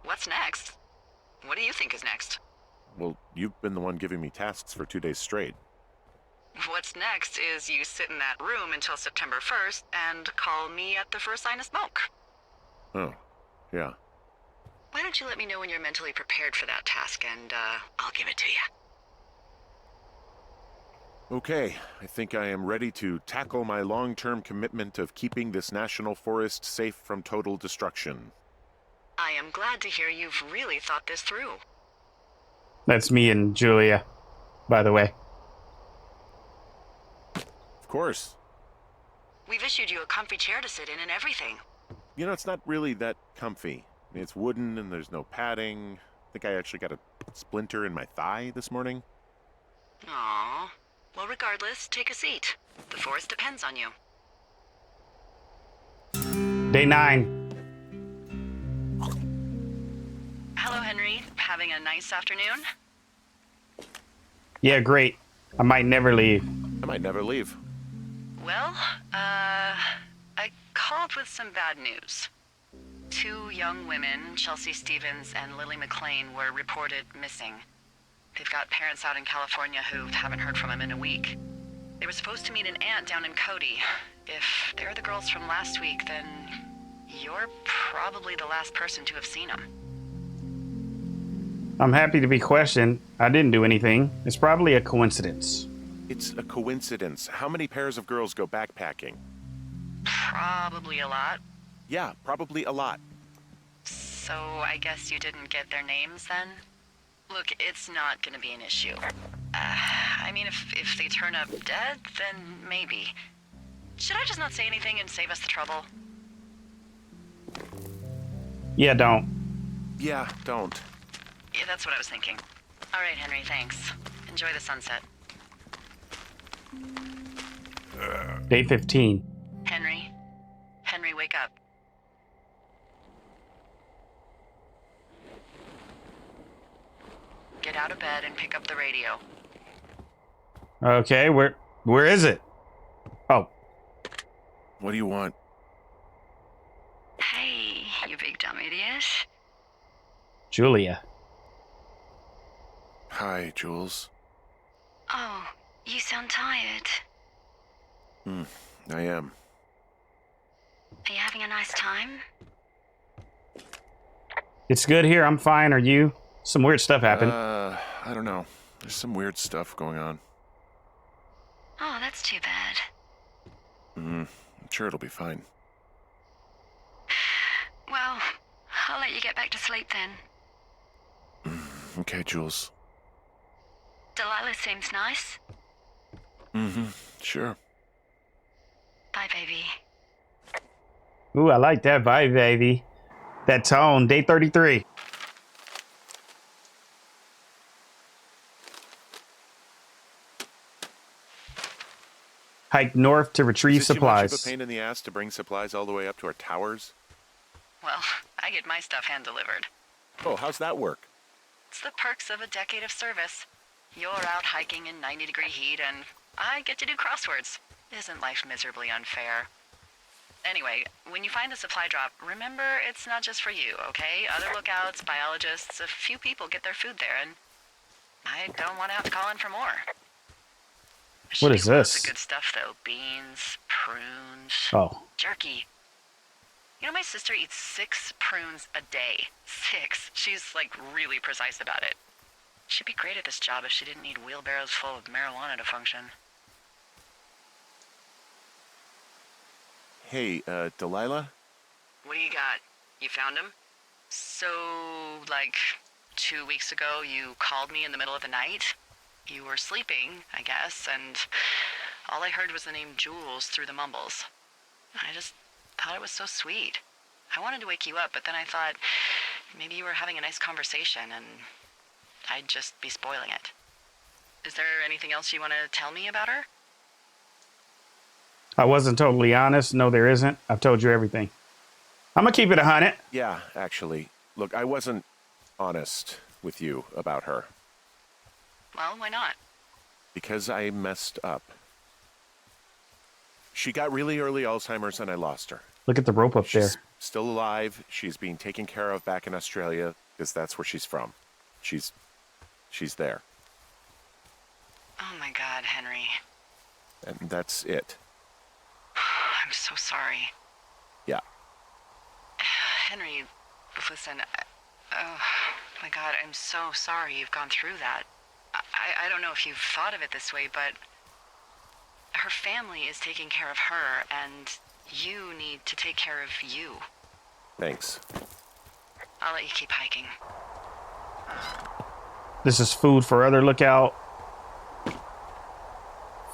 What's next? What do you think is next? Well, you've been the one giving me tasks for 2 days straight. What's next is you sit in that room until September 1st and call me at the first sign of smoke. Oh, yeah. Why don't you let me know when you're mentally prepared for that task, and I'll give it to you. Okay, I think I am ready to tackle my long-term commitment of keeping this national forest safe from total destruction. I am glad to hear you've really thought this through. That's me and Julia, by the way. Of course. We've issued you a comfy chair to sit in and everything. It's not really that comfy. It's wooden and there's no padding. I think I actually got a splinter in my thigh this morning. Aww. Well, regardless, take a seat. The forest depends on you. Day 9. Hello, Henry. Having a nice afternoon? Yeah, great. I might never leave. I might never leave. Well, I called with some bad news. 2 young women, Chelsea Stevens and Lily McLean, were reported missing. They've got parents out in California who haven't heard from them in a week. They were supposed to meet an aunt down in Cody. If they're the girls from last week, then you're probably the last person to have seen them. I'm happy to be questioned. I didn't do anything. It's probably a coincidence. It's a coincidence. How many pairs of girls go backpacking? Probably a lot. Yeah, probably a lot. So I guess you didn't get their names then? Look, it's not gonna be an issue. I mean, if they turn up dead, then maybe. Should I just not say anything and save us the trouble? Yeah, don't. Yeah, don't. Yeah, that's what I was thinking. All right, Henry, thanks. Enjoy the sunset. Day 15. Henry? Henry, wake up. Get out of bed and pick up the radio. Okay, where is it? Oh, What do you want? Hey, you big dumb idiot. Julia. Hi, Jules. Oh, you sound tired. I am. Are you having a nice time? It's good here. I'm fine. Are you? Some weird stuff happened. I don't know. There's some weird stuff going on. Oh, that's too bad. I'm sure it'll be fine. Well, I'll let you get back to sleep then. Okay, Jules. Delilah seems nice. Sure. Bye, baby. Ooh, I like that vibe, baby. That tone. Day 33. Hike north to retrieve Is it too much of supplies. a pain in the ass to bring supplies all the way up to our towers? Well, I get my stuff hand-delivered. Oh, how's that work? It's the perks of a decade of service. You're out hiking in 90-degree heat, and I get to do crosswords. Isn't life miserably unfair? Anyway, when you find the supply drop, remember it's not just for you, okay? Other lookouts, biologists, a few people get their food there, and I don't want to have to call in for more. There What should is be lots this? of good stuff, though. Beans, prunes, Oh, jerky. You know, my sister eats 6 prunes a day. 6. She's, like, really precise about it. She'd be great at this job if she didn't need wheelbarrows full of marijuana to function. Hey, Delilah? What do you got? You found him? So, like, 2 weeks ago, you called me in the middle of the night? You were sleeping, I guess, and all I heard was the name Jules through the mumbles. I just thought it was so sweet. I wanted to wake you up, but then I thought maybe you were having a nice conversation and I'd just be spoiling it. Is there anything else you want to tell me about her? I wasn't totally honest. No, there isn't. I've told you everything. I'm going to keep it 100. Yeah, actually. Look, I wasn't honest with you about her. Well, why not? Because I messed up. She got really early Alzheimer's and I lost her. Look at the rope up there. She's still alive. She's being taken care of back in Australia because that's where she's from. She's there. Oh my God, Henry. And that's it. I'm so sorry. Yeah. Henry, listen, oh my God, I'm so sorry you've gone through that. I don't know if you've thought of it this way, but her family is taking care of her, and you need to take care of you. Thanks. I'll let you keep hiking. This is food for other lookout.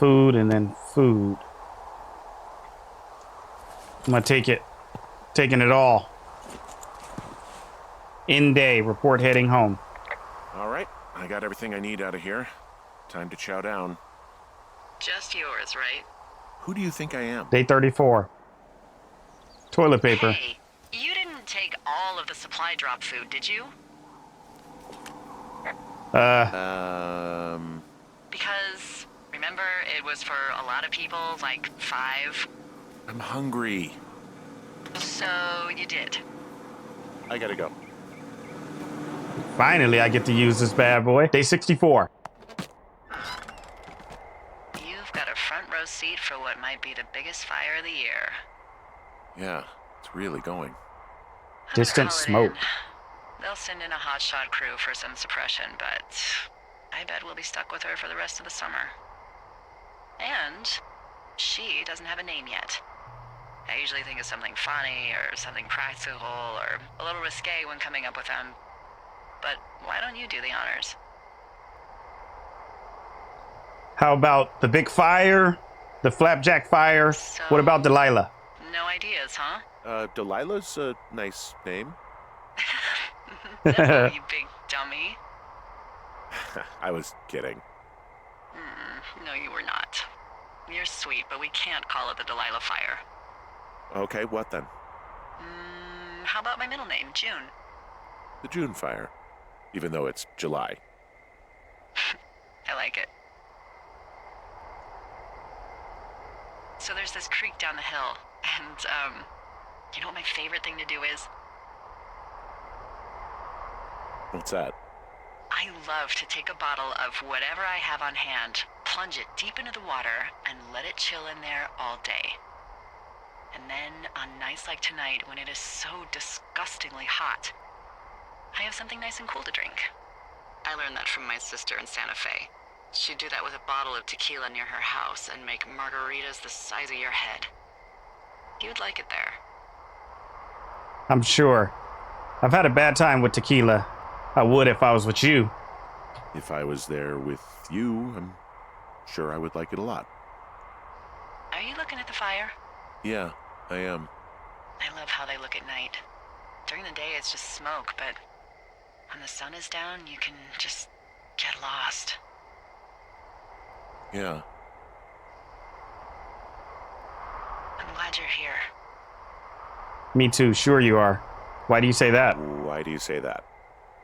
Food and then food. I'm gonna take it. Taking it all. In day, report heading home. All right. I got everything I need out of here. Time to chow down. Just yours, right? Who do you think I am? Day 34. Toilet paper. Hey, you didn't take all of the supply drop food, did you? Because, remember, it was for a lot of people, like 5. I'm hungry. So you did. I gotta go. Finally, I get to use this bad boy. Day 64. You've got a front row seat for what might be the biggest fire of the year. Yeah, it's really going. I'm gonna Distant call it smoke. in. They'll send in a hotshot crew for some suppression, but I bet we'll be stuck with her for the rest of the summer. And she doesn't have a name yet. I usually think of something funny or something practical or a little risque when coming up with them. But why don't you do the honors? How about the big fire? The flapjack fire? So- What about Delilah? No ideas, huh? Delilah's a nice name. No, you big dummy. I was kidding. No, you were not. You're sweet, but we can't call it the Delilah fire. Okay, what then? How about my middle name, June? The June fire. Even though it's July. I like it. So there's this creek down the hill, and, you know what my favorite thing to do is? What's that? I love to take a bottle of whatever I have on hand, plunge it deep into the water, and let it chill in there all day. And then, on nights like tonight, when it is so disgustingly hot, I have something nice and cool to drink. I learned that from my sister in Santa Fe. She'd do that with a bottle of tequila near her house and make margaritas the size of your head. You would like it there. I'm sure. I've had a bad time with tequila. I would if I was with you. If I was there with you, I'm sure I would like it a lot. Are you looking at the fire? Yeah, I am. I love how they look at night. During the day, it's just smoke, but when the sun is down, you can just get lost. Yeah. I'm glad you're here. Me too, sure you are. Why do you say that? Why do you say that?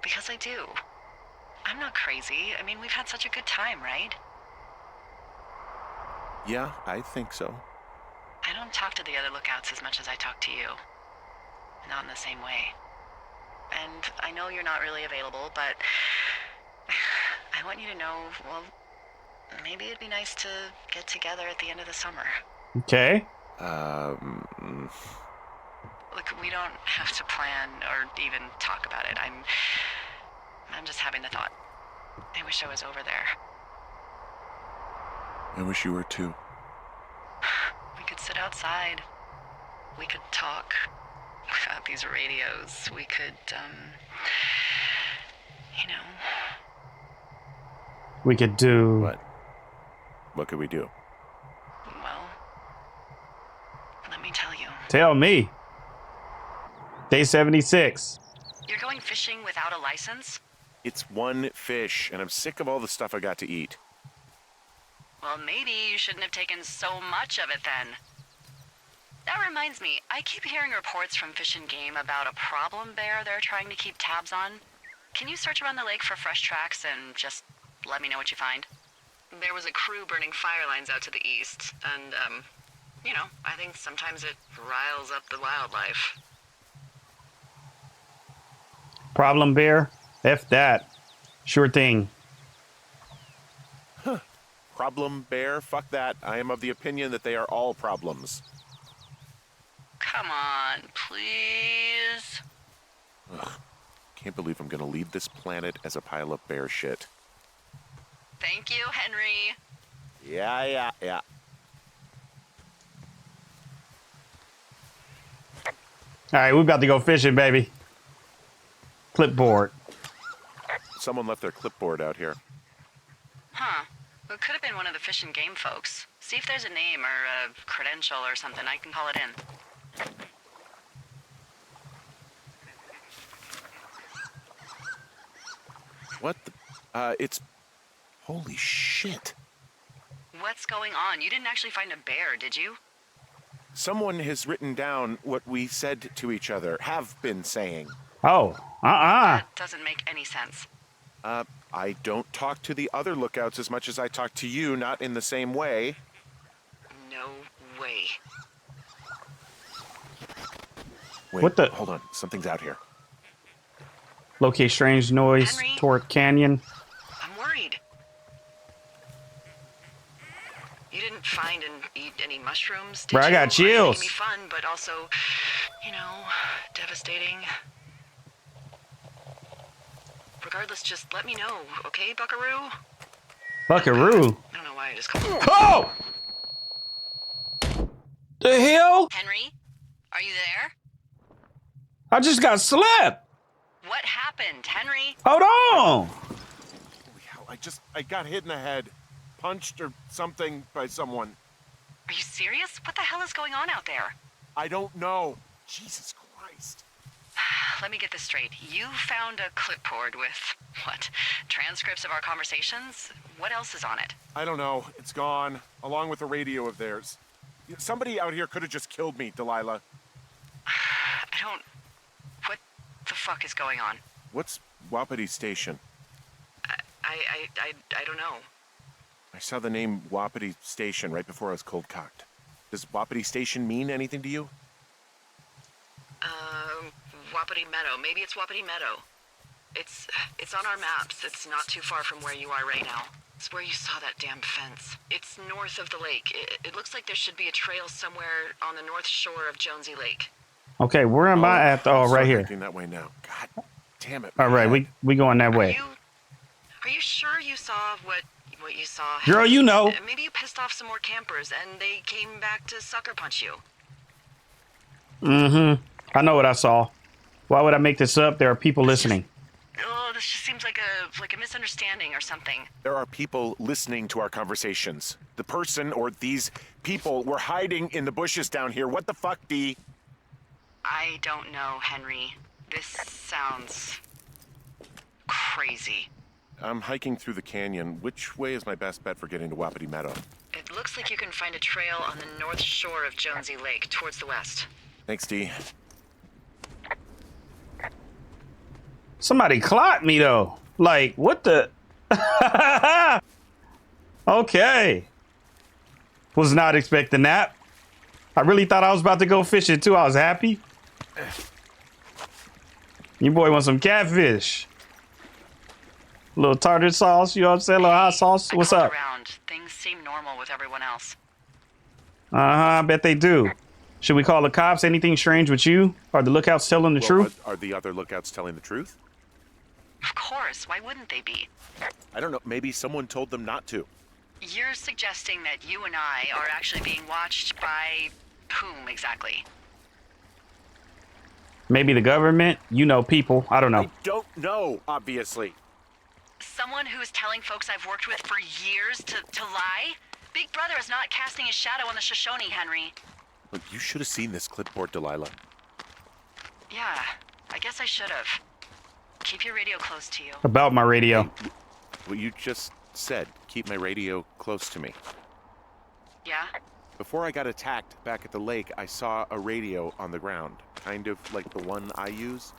Because I do. I'm not crazy. I mean, we've had such a good time, right? Yeah, I think so. I don't talk to the other lookouts as much as I talk to you. Not in the same way. And I know you're not really available, but I want you to know, well, maybe it'd be nice to get together at the end of the summer. Okay. Look, we don't have to plan or even talk about it. I'm just having the thought. I wish I was over there. I wish you were too. We could sit outside. We could talk. Without these radios, we could, you know... We could do... What? What could we do? Well, let me tell you. Tell me. Day 76. You're going fishing without a license? It's one fish, and I'm sick of all the stuff I got to eat. Well, maybe you shouldn't have taken so much of it then. That reminds me, I keep hearing reports from Fish and Game about a problem bear they're trying to keep tabs on. Can you search around the lake for fresh tracks and just let me know what you find? There was a crew burning fire lines out to the east, and, you know, I think sometimes it riles up the wildlife. Problem bear? F that. Sure thing. Problem bear? Fuck that. I am of the opinion that they are all problems. Come on, please. Ugh. Can't believe I'm gonna leave this planet as a pile of bear shit. Thank you, Henry. Yeah. Alright, we about to go fishing, baby. Clipboard. Someone left their clipboard out here. Huh. It could have been one of the Fish and Game folks. See if there's a name or a credential or something. I can call it in. What the? It's... Holy shit. What's going on? You didn't actually find a bear, did you? Someone has written down what we said to each other, have been saying. Oh, That doesn't make any sense. I don't talk to the other lookouts as much as I talk to you, not in the same way. No way. Wait, What the- Hold on, something's out here. Locate strange noise Henry? toward canyon. I'm worried. You didn't find and eat any mushrooms, did Bro, I you? got chills. It can be fun, but also, you know, devastating. Regardless, just let me know, okay, Buckaroo? Buckaroo. I don't know why I just called. Oh! The hell? Henry, are you there? I just got slapped. What happened, Henry? Hold on. Holy hell, I got hit in the head. Punched or something by someone. Are you serious? What the hell is going on out there? I don't know. Jesus Christ. Let me get this straight. You found a clipboard with, what, transcripts of our conversations? What else is on it? I don't know. It's gone, along with a radio of theirs. Somebody out here could have just killed me, Delilah. What the fuck is going on? What's Wapiti Station? I don't know. I saw the name Wapiti Station right before I was cold-cocked. Does Wapiti Station mean anything to you? Wapiti Meadow. Maybe it's Wapiti Meadow. It's on our maps. It's not too far from where you are right now. It's where you saw that damn fence. It's north of the lake. It looks like there should be a trail somewhere on the north shore of Jonesy Lake. Okay, where am I at? Oh, right here. That way now. God damn it. All right, we going that way. Are you sure you saw what you saw? Girl, you know. Maybe you pissed off some more campers and they came back to sucker punch you. Mm-hmm. I know what I saw. Why would I make this up? There are people listening. This just seems like a misunderstanding or something. There are people listening to our conversations. The person or these people were hiding in the bushes down here. What the fuck, Dee? I don't know, Henry. This sounds crazy. I'm hiking through the canyon. Which way is my best bet for getting to Wapiti Meadow? It looks like you can find a trail on the north shore of Jonesy Lake, towards the west. Thanks, Dee. Somebody clocked me though. Like, what the? Okay. Was not expecting that. I really thought I was about to go fishing too. I was happy. Your boy wants some catfish. A little tartar sauce, you know what I'm saying? A little hot sauce. What's I up? called around. Things seem normal with everyone else. I bet they do. Should we call the cops? Anything strange with you? Are the lookouts telling the truth? Are the other lookouts telling the truth? Of course. Why wouldn't they be? I don't know. Maybe someone told them not to. You're suggesting that you and I are actually being watched by whom exactly? Maybe the government? You know, people. I don't know. I don't know, obviously. Someone who's telling folks I've worked with for years to lie? Big Brother is not casting his shadow on the Shoshone, Henry. Look, you should have seen this clipboard, Delilah. Yeah, I guess I should have. Keep your radio close to you. About my radio. Hey, what you just said, keep my radio close to me. Yeah? Before I got attacked back at the lake, I saw a radio on the ground, kind of like the one I use.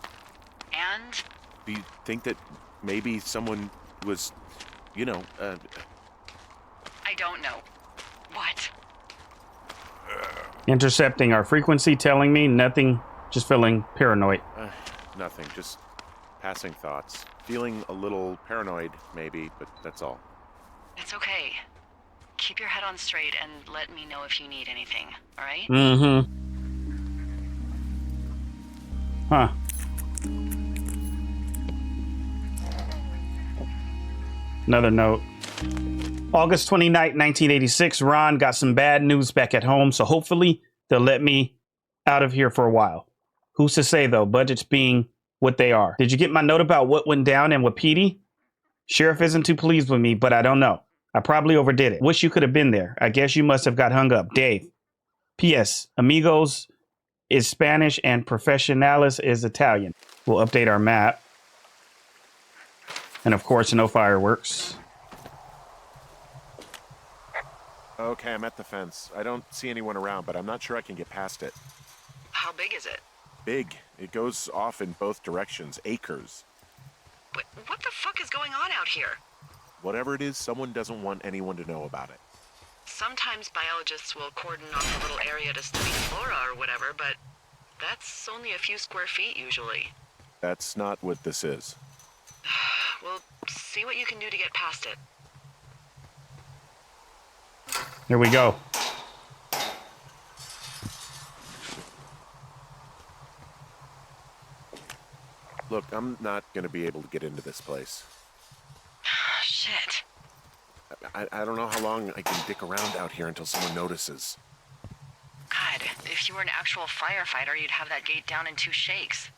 And? Do you think that maybe someone was, you know, I don't know. What? Intercepting our frequency, telling me nothing, just feeling paranoid. Nothing, just passing thoughts. Feeling a little paranoid, maybe, but that's all. It's okay. Keep your head on straight and let me know if you need anything, alright? Mm-hmm. Huh. Another note. August 29th, 1986, Ron got some bad news back at home, so hopefully they'll let me out of here for a while. Who's to say, though, budgets being what they are. Did you get my note about what went down in Wapiti? Sheriff isn't too pleased with me, but I don't know. I probably overdid it. Wish you could have been there. I guess you must have got hung up. Dave. P.S. Amigos is Spanish and Profesionalis is Italian. We'll update our map. And of course, no fireworks. Okay, I'm at the fence. I don't see anyone around, but I'm not sure I can get past it. How big is it? Big. It goes off in both directions. Acres. What the fuck is going on out here? Whatever it is, someone doesn't want anyone to know about it. Sometimes biologists will cordon off a little area to study flora or whatever, but that's only a few square feet usually. That's not what this is. Well, see what you can do to get past it. Here we go. Look, I'm not going to be able to get into this place. Shit. I don't know how long I can dick around out here until someone notices. God, if you were an actual firefighter, you'd have that gate down in 2 shakes.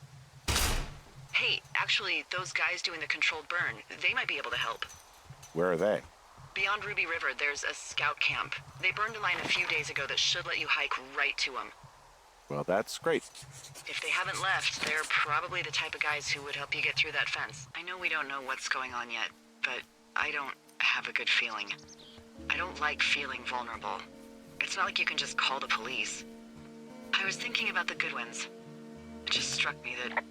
Hey, actually, those guys doing the controlled burn, they might be able to help. Where are they? Beyond Ruby River, there's a scout camp. They burned a line a few days ago that should let you hike right to them. Well, that's great. If they haven't left, they're probably the type of guys who would help you get through that fence. I know we don't know what's going on yet, but I don't have a good feeling. I don't like feeling vulnerable. It's not like you can just call the police. I was thinking about the Goodwins. It just struck me that...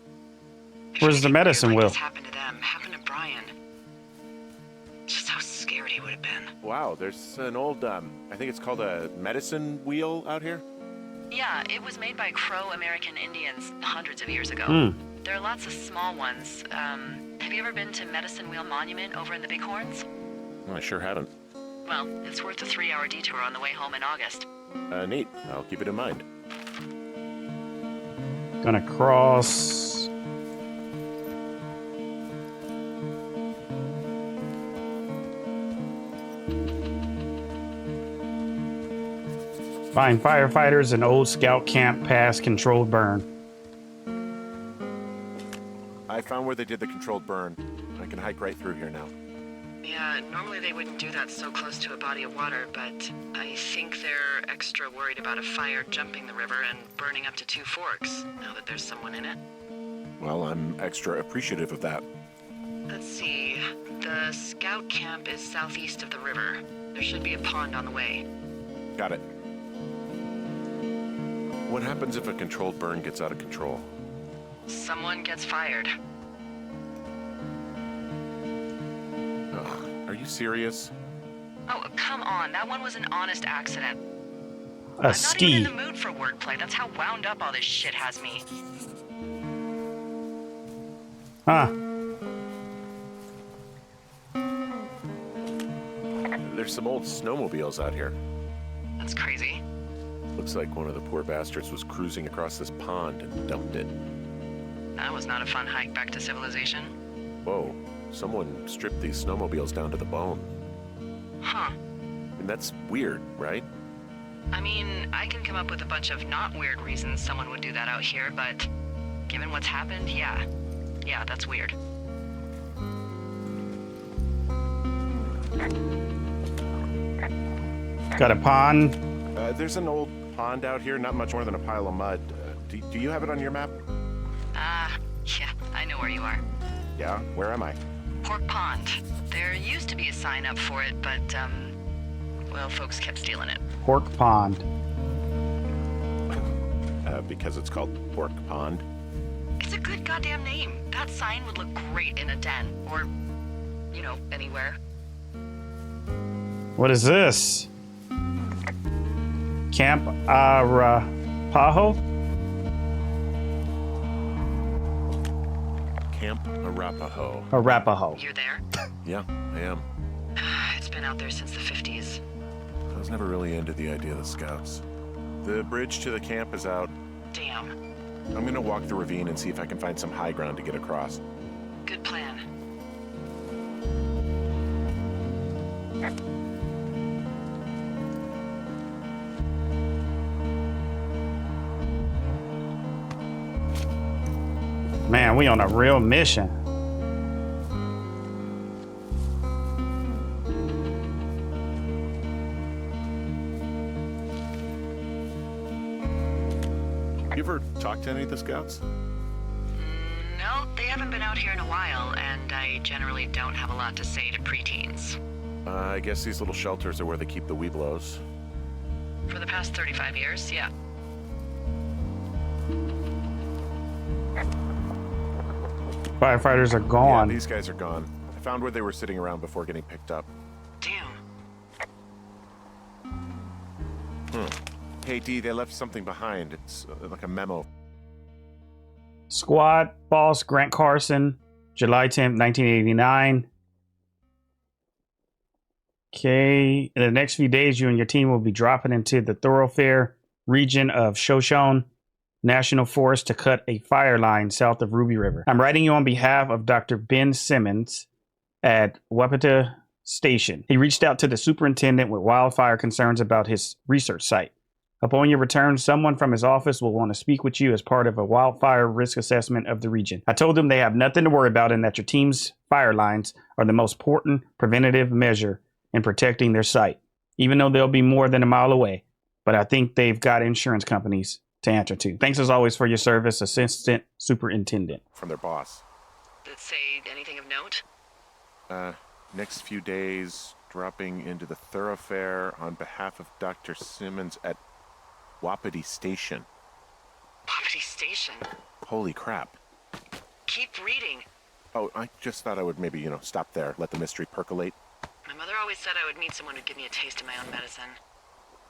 Where's the medicine wheel? This happened to them, happened to Brian. Just how scared he would have been. Wow, there's an old, I think it's called a medicine wheel out here? Yeah, it was made by Crow American Indians hundreds of years ago. There are lots of small ones. Have you ever been to Medicine Wheel Monument over in the Bighorns? I sure haven't. Well, it's worth a 3-hour detour on the way home in August. Neat. I'll keep it in mind. Gonna cross. Find firefighters in old scout camp past controlled burn. I found where they did the controlled burn. I can hike right through here now. Yeah, normally they wouldn't do that so close to a body of water, but I think they're extra worried about a fire jumping the river and burning up to 2 forks, now that there's someone in it. Well, I'm extra appreciative of that. Let's see. The scout camp is southeast of the river. There should be a pond on the way. Got it. What happens if a controlled burn gets out of control? Someone gets fired. Ugh, are you serious? Oh, come on. That one was an honest accident. A I'm ski. not even in the mood for wordplay. That's how wound up all this shit has me. Huh. There's some old snowmobiles out here. That's crazy. Looks like one of the poor bastards was cruising across this pond and dumped it. That was not a fun hike back to civilization. Whoa, someone stripped these snowmobiles down to the bone. Huh. And that's weird, right? I mean, I can come up with a bunch of not weird reasons someone would do that out here, but given what's happened, yeah. Yeah, that's weird. Got a pond. There's an old pond out here, not much more than a pile of mud. Do you have it on your map? Yeah, I know where you are. Yeah, where am I? Pork Pond. There used to be a sign up for it, but, well, folks kept stealing it. Pork Pond. Because it's called Pork Pond. It's a good goddamn name. That sign would look great in a den, or, you know, anywhere. What is this? Camp Arapaho? Camp Arapaho. Arapaho. You're there? Yeah, I am. It's been out there since the 50s. I was never really into the idea of the scouts. The bridge to the camp is out. Damn. I'm gonna walk the ravine and see if I can find some high ground to get across. Good plan. Man, we on a real mission. You ever talk to any of the scouts? No, they haven't been out here in a while, and I generally don't have a lot to say to preteens. I guess these little shelters are where they keep the weeblos. For the past 35 years, yeah. Firefighters are Yeah, gone. these guys are gone. I found where they were sitting around before getting picked up. Damn. Hey, D, they left something behind. It's like a memo. Squad boss Grant Carson, July 10th, 1989. Okay. In the next few days, you and your team will be dropping into the thoroughfare region of Shoshone National Forest to cut a fire line south of Ruby River. I'm writing you on behalf of Dr. Ben Simmons at Wapata Station. He reached out to the superintendent with wildfire concerns about his research site. Upon your return, someone from his office will want to speak with you as part of a wildfire risk assessment of the region. I told them they have nothing to worry about and that your team's fire lines are the most important preventative measure in protecting their site, even though they'll be more than a mile away. But I think they've got insurance companies to answer to. Thanks as always for your service, Assistant Superintendent. From their boss. Did it say anything of note? Next few days, dropping into the thoroughfare on behalf of Dr. Simmons at Wapiti Station. Wapiti Station? Holy crap. Keep reading. Oh, I just thought I would maybe, stop there, let the mystery percolate. My mother always said I would meet someone who'd give me a taste of my own medicine.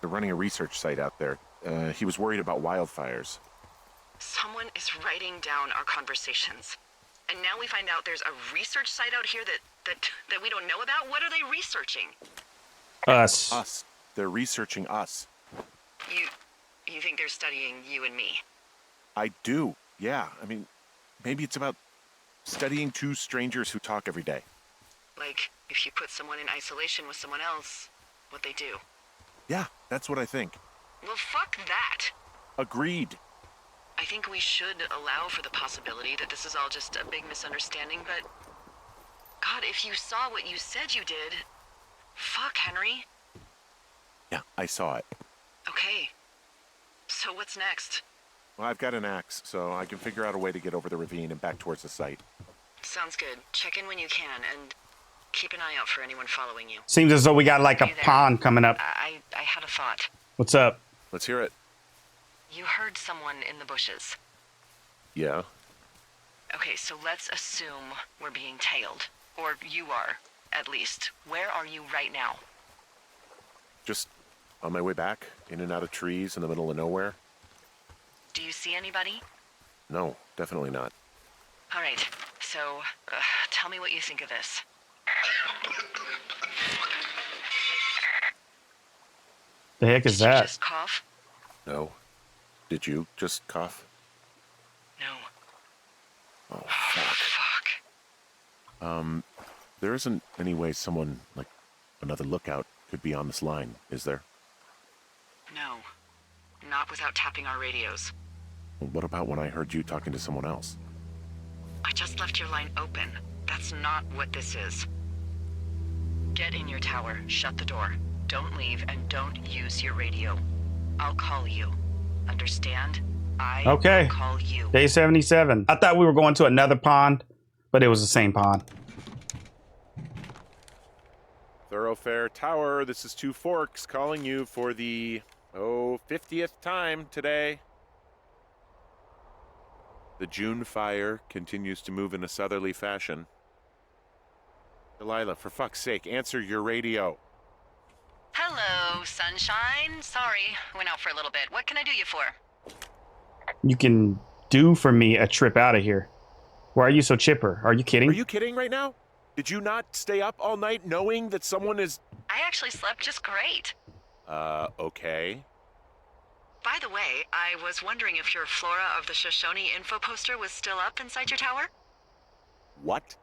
They're running a research site out there. He was worried about wildfires. Someone is writing down our conversations. And now we find out there's a research site out here that we don't know about? What are they researching? Us. Us. They're researching us. You think they're studying you and me? I do, yeah. I mean, maybe it's about studying two strangers who talk every day. Like, if you put someone in isolation with someone else, what they do. Yeah, that's what I think. Well, fuck that. Agreed. I think we should allow for the possibility that this is all just a big misunderstanding, but... God, if you saw what you said you did... Fuck, Henry. Yeah, I saw it. Okay. So what's next? Well, I've got an axe, so I can figure out a way to get over the ravine and back towards the site. Sounds good. Check in when you can, and keep an eye out for anyone following you. Seems as though we got like a You there? pond coming up. I had a thought. What's up? Let's hear it. You heard someone in the bushes. Yeah? Okay, so let's assume we're being tailed. Or you are, at least. Where are you right now? Just on my way back, in and out of trees in the middle of nowhere. Do you see anybody? No, definitely not. All right, so tell me what you think of this. The heck is Did you that? just cough? No. Did you just cough? No. Oh, fuck. Fuck. There isn't any way someone, like another lookout, could be on this line, is there? No. Not without tapping our radios. What about when I heard you talking to someone else? I just left your line open. That's not what this is. Get in your tower, shut the door. Don't leave, and don't use your radio. I'll call you. Understand? I Okay. will call you. Day 77. I thought we were going to another pond, but it was the same pond. Thoroughfare Tower, this is Two Forks calling you for the, 50th time today. The June fire continues to move in a southerly fashion. Delilah, for fuck's sake, answer your radio. Hello, sunshine. Sorry, went out for a little bit. What can I do you for? You can do for me a trip out of here. Why are you so chipper? Are you kidding? Are you kidding right now? Did you not stay up all night knowing that someone is... I actually slept just great. Okay. By the way, I was wondering if your Flora of the Shoshone info poster was still up inside your tower? What?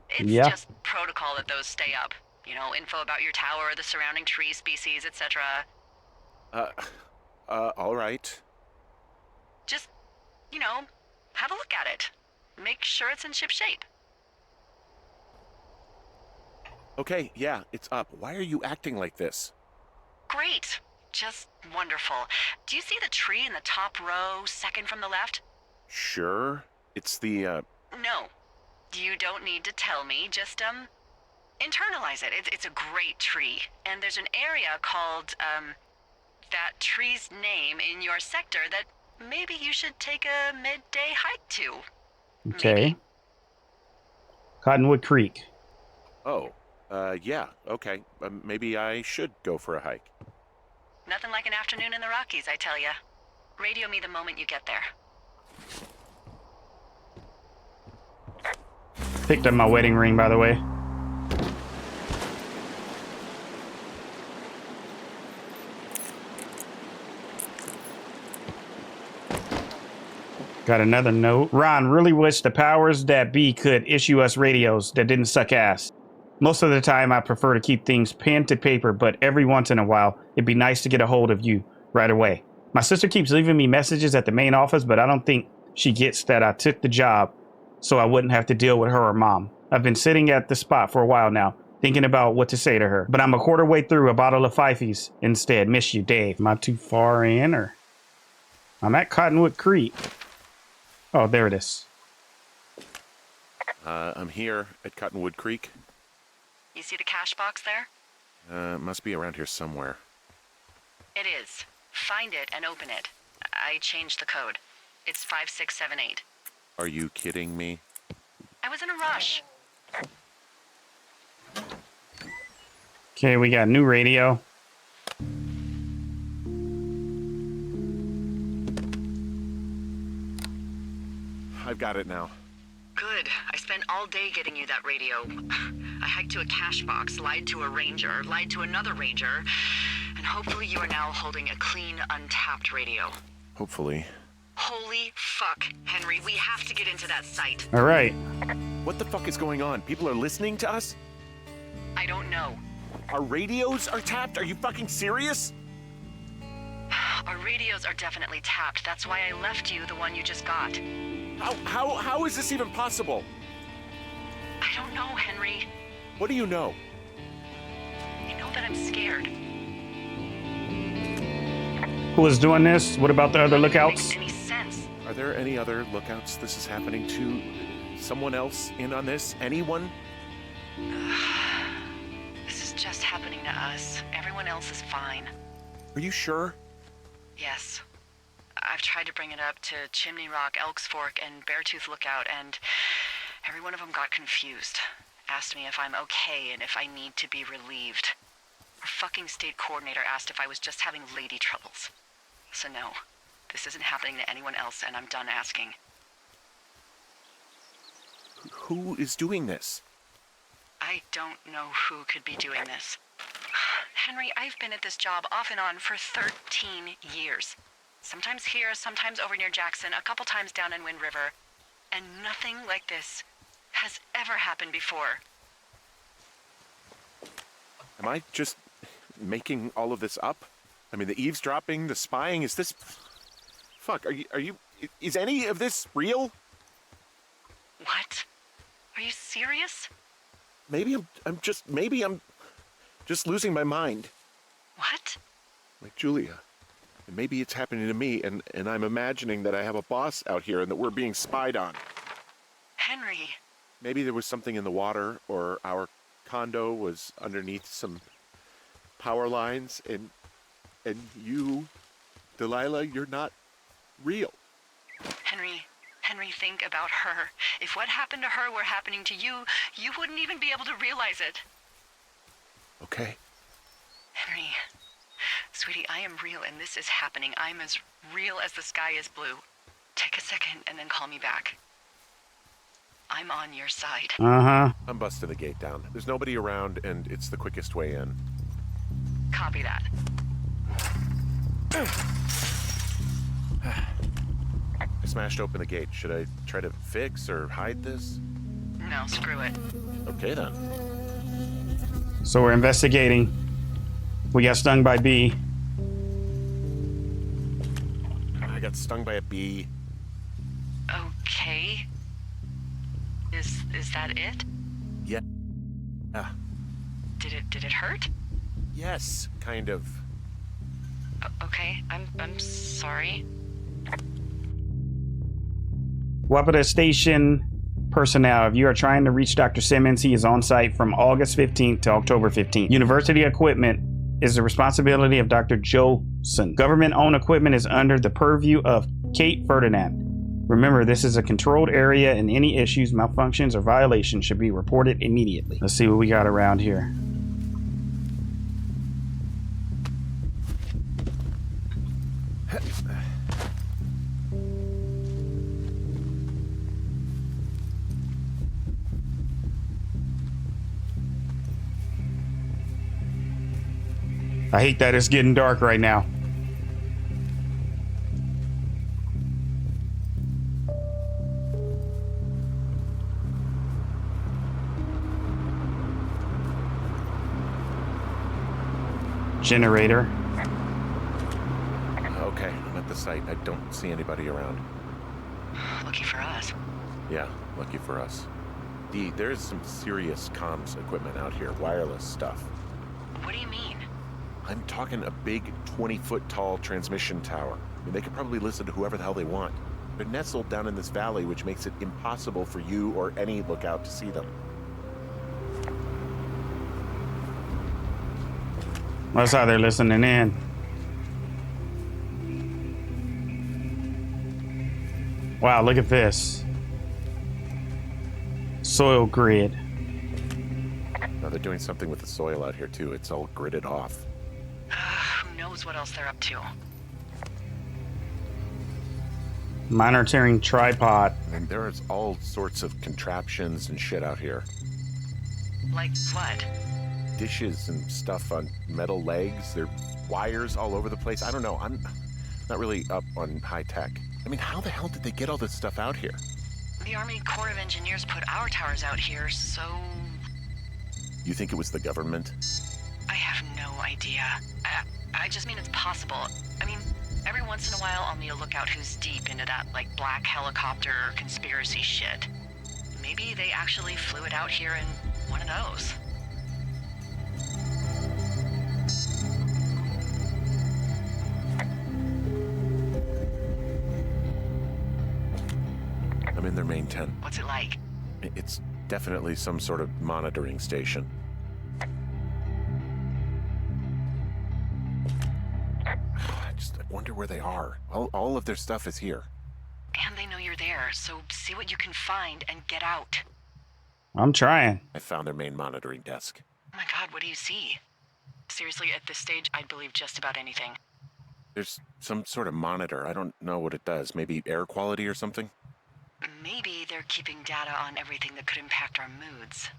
It's Yeah. just protocol that those stay up. You know, info about your tower, the surrounding tree species, etc. All right. Just, you know, have a look at it. Make sure it's in ship shape. Okay, yeah, it's up. Why are you acting like this? Great. Just wonderful. Do you see the tree in the top row, second from the left? Sure. It's the, No. You don't need to tell me. Just, internalize it. It's a great tree. And there's an area called, that tree's name in your sector that maybe you should take a midday hike to. Okay. Maybe. Cottonwood Creek. oh, yeah, okay. Maybe I should go for a hike. Nothing like an afternoon in the Rockies, I tell ya. Radio me the moment you get there. Picked up my wedding ring, by the way. Got another note. Ron really wished the powers that be could issue us radios that didn't suck ass. Most of the time, I prefer to keep things pen to paper, but every once in a while, it'd be nice to get a hold of you right away. My sister keeps leaving me messages at the main office, but I don't think she gets that I took the job so I wouldn't have to deal with her or mom. I've been sitting at the spot for a while now, thinking about what to say to her, but I'm a quarter way through a bottle of Fifey's instead. Miss you, Dave. Am I too far in, or? I'm at Cottonwood Creek. Oh, there it is. I'm here at Cottonwood Creek. You see the cash box there? Must be around here somewhere. It is. Find it and open it. I changed the code. It's 5678. Are you kidding me? I was in a rush. Okay, we got new radio. I've got it now. Good. I spent all day getting you that radio. I hiked to a cash box, lied to a ranger, lied to another ranger, and hopefully you are now holding a clean, untapped radio. Hopefully. Holy fuck, Henry, we have to get into that site. All right. What the fuck is going on? People are listening to us? I don't know. Our radios are tapped? Are you fucking serious? Our radios are definitely tapped. That's why I left you the one you just got. How is this even possible? I don't know, Henry. What do you know? I know that I'm scared. Who is doing this? What about the other lookouts? It makes any sense. Are there any other lookouts this is happening to? Someone else in on this? Anyone? This is just happening to us. Everyone else is fine. Are you sure? Yes. I've tried to bring it up to Chimney Rock, Elks Fork, and Beartooth Lookout, and every one of them got confused. Asked me if I'm okay and if I need to be relieved. Our fucking state coordinator asked if I was just having lady troubles. So no, this isn't happening to anyone else, and I'm done asking. Who is doing this? I don't know who could be doing this. Henry, I've been at this job off and on for 13 years. Sometimes here, sometimes over near Jackson, a couple times down in Wind River. And nothing like this has ever happened before. Am I just making all of this up? I mean, the eavesdropping, the spying, is this... Fuck, are you Is any of this real? What? Are you serious? Maybe I'm just losing my mind. What? Like Julia. And maybe it's happening to me, and I'm imagining that I have a boss out here and that we're being spied on. Henry. Maybe there was something in the water, or our condo was underneath some power lines, and you, Delilah, you're not real. Henry, think about her. If what happened to her were happening to you, you wouldn't even be able to realize it. Okay. Henry, sweetie, I am real and this is happening. I'm as real as the sky is blue. Take a second and then call me back. I'm on your side. Uh-huh. I'm busting the gate down. There's nobody around, and it's the quickest way in. Copy that. I smashed open the gate. Should I try to fix or hide this? No, screw it. Okay, then. So we're investigating. We got stung by bee. I got stung by a bee. Okay. Is that it? Yeah. Did it hurt? Yes, kind of. Okay, I'm sorry. Wapata Station personnel, if you are trying to reach Dr. Simmons, he is on site from August 15th to October 15th. University equipment is the responsibility of Dr. Jolson. Government-owned equipment is under the purview of Kate Ferdinand. Remember, this is a controlled area and any issues, malfunctions, or violations should be reported immediately. Let's see what we got around here. I hate that it's getting dark right now. Generator. Okay, I'm at the site. I don't see anybody around. Lucky for us. Yeah, lucky for us. There's some serious comms equipment out here, wireless stuff. What do you mean? I'm talking a big 20-foot tall transmission tower. I mean, they could probably listen to whoever the hell they want. They're nestled down in this valley, which makes it impossible for you or any lookout to see them. That's how they're listening in. Wow, look at this. Soil grid. Now they're doing something with the soil out here too. It's all gridded off. Who knows what else they're up to? Monitoring tripod. And there's all sorts of contraptions and shit out here. Like what? Dishes and stuff on metal legs. There are wires all over the place. I don't know. I'm not really up on high tech. I mean, how the hell did they get all this stuff out here? The Army Corps of Engineers put our towers out here, so... You think it was the government? I have no idea. I just mean it's possible. I mean, every once in a while I'll need a lookout who's deep into that, like, black helicopter conspiracy shit. Maybe they actually flew it out here in one of those. I'm in their main tent. What's it like? It's definitely some sort of monitoring station. I wonder where they are. All of their stuff is here. And they know you're there, so see what you can find and get out. I'm trying. I found their main monitoring desk. Oh my god, what do you see? Seriously, at this stage, I'd believe just about anything. There's some sort of monitor. I don't know what it does. Maybe air quality or something? Maybe they're keeping data on everything that could impact our moods.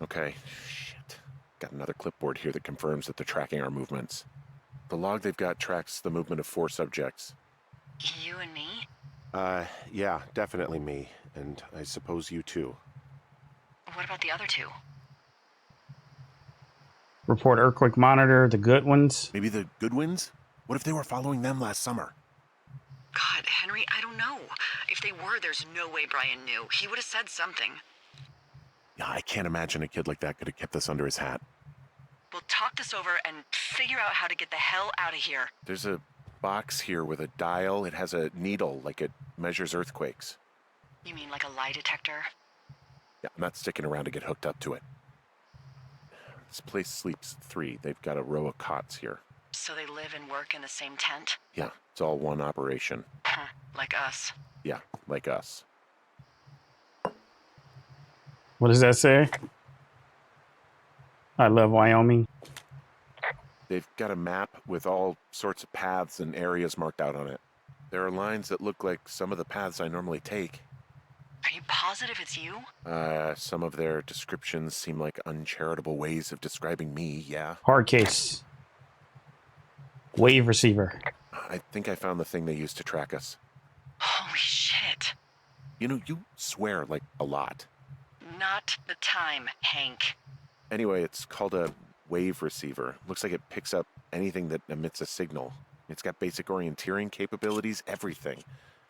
Okay. Shit. Got another clipboard here that confirms that they're tracking our movements. The log they've got tracks the movement of 4 subjects. You and me? Yeah, definitely me. And I suppose you too. What about the other 2? Report earthquake monitor, the Goodwins. Maybe the Goodwins? What if they were following them last summer? God, Henry, I don't know. If they were, there's no way Brian knew. He would have said something. Yeah, I can't imagine a kid like that could have kept this under his hat. We'll talk this over and figure out how to get the hell out of here. There's a box here with a dial. It has a needle, like it measures earthquakes. You mean like a lie detector? Yeah, I'm not sticking around to get hooked up to it. This place sleeps 3. They've got a row of cots here. So they live and work in the same tent? Yeah, it's all one operation. Huh, like us. Yeah, like us. What does that say? I love Wyoming. They've got a map with all sorts of paths and areas marked out on it. There are lines that look like some of the paths I normally take. Are you positive it's you? Some of their descriptions seem like uncharitable ways of describing me, yeah. Hard case. Wave receiver. I think I found the thing they used to track us. Holy shit. You know, you swear like a lot. Not the time, Hank. Anyway, it's called a wave receiver. Looks like it picks up anything that emits a signal. It's got basic orienteering capabilities, everything.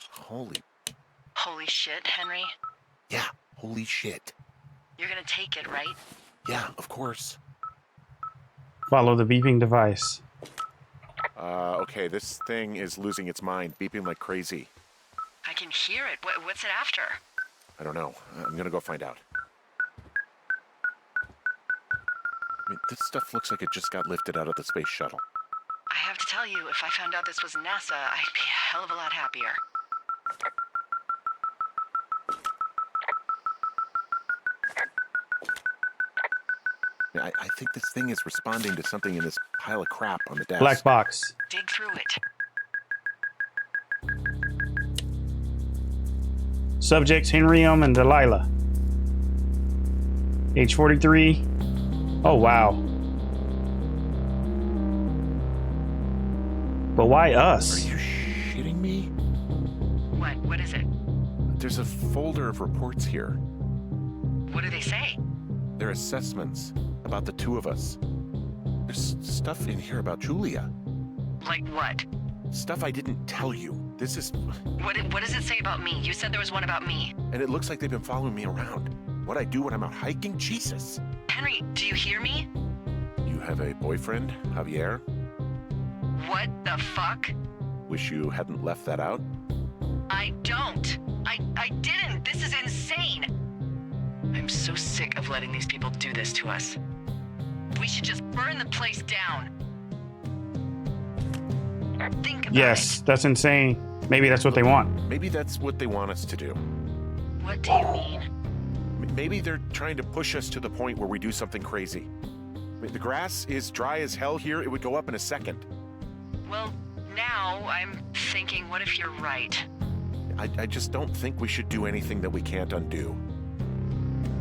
Holy shit, Henry. Yeah, holy shit. You're gonna take it, right? Yeah, of course. Follow the beeping device. Okay, this thing is losing its mind, beeping like crazy. I can hear it. What's it after? I don't know. I'm gonna go find out. I mean, this stuff looks like it just got lifted out of the space shuttle. I have to tell you, if I found out this was NASA, I'd be a hell of a lot happier. I think this thing is responding to something in this pile of crap on the desk. Black box. Dig through it. Subjects Henrium and Delilah. Age 43. Oh, wow. But why Are us? you shitting me? What is it? There's a folder of reports here. What do they say? They're assessments about the 2 of us. There's stuff in here about Julia. Like what? Stuff I didn't tell you. This is... What does it say about me? You said there was one about me. And it looks like they've been following me around. What I do when I'm out hiking? Jesus. Henry, do you hear me? You have a boyfriend, Javier? What the fuck? Wish you hadn't left that out. I don't. I didn't. This is insane. I'm so sick of letting these people do this to us. We should just burn the place down. Think about Yes, that's insane. Maybe that's what they want. Maybe that's what they want us to do. it. What do you mean? Maybe they're trying to push us to the point where we do something crazy. I mean, the grass is dry as hell here. It would go up in a second. Well, now I'm thinking, what if you're right? I just don't think we should do anything that we can't undo.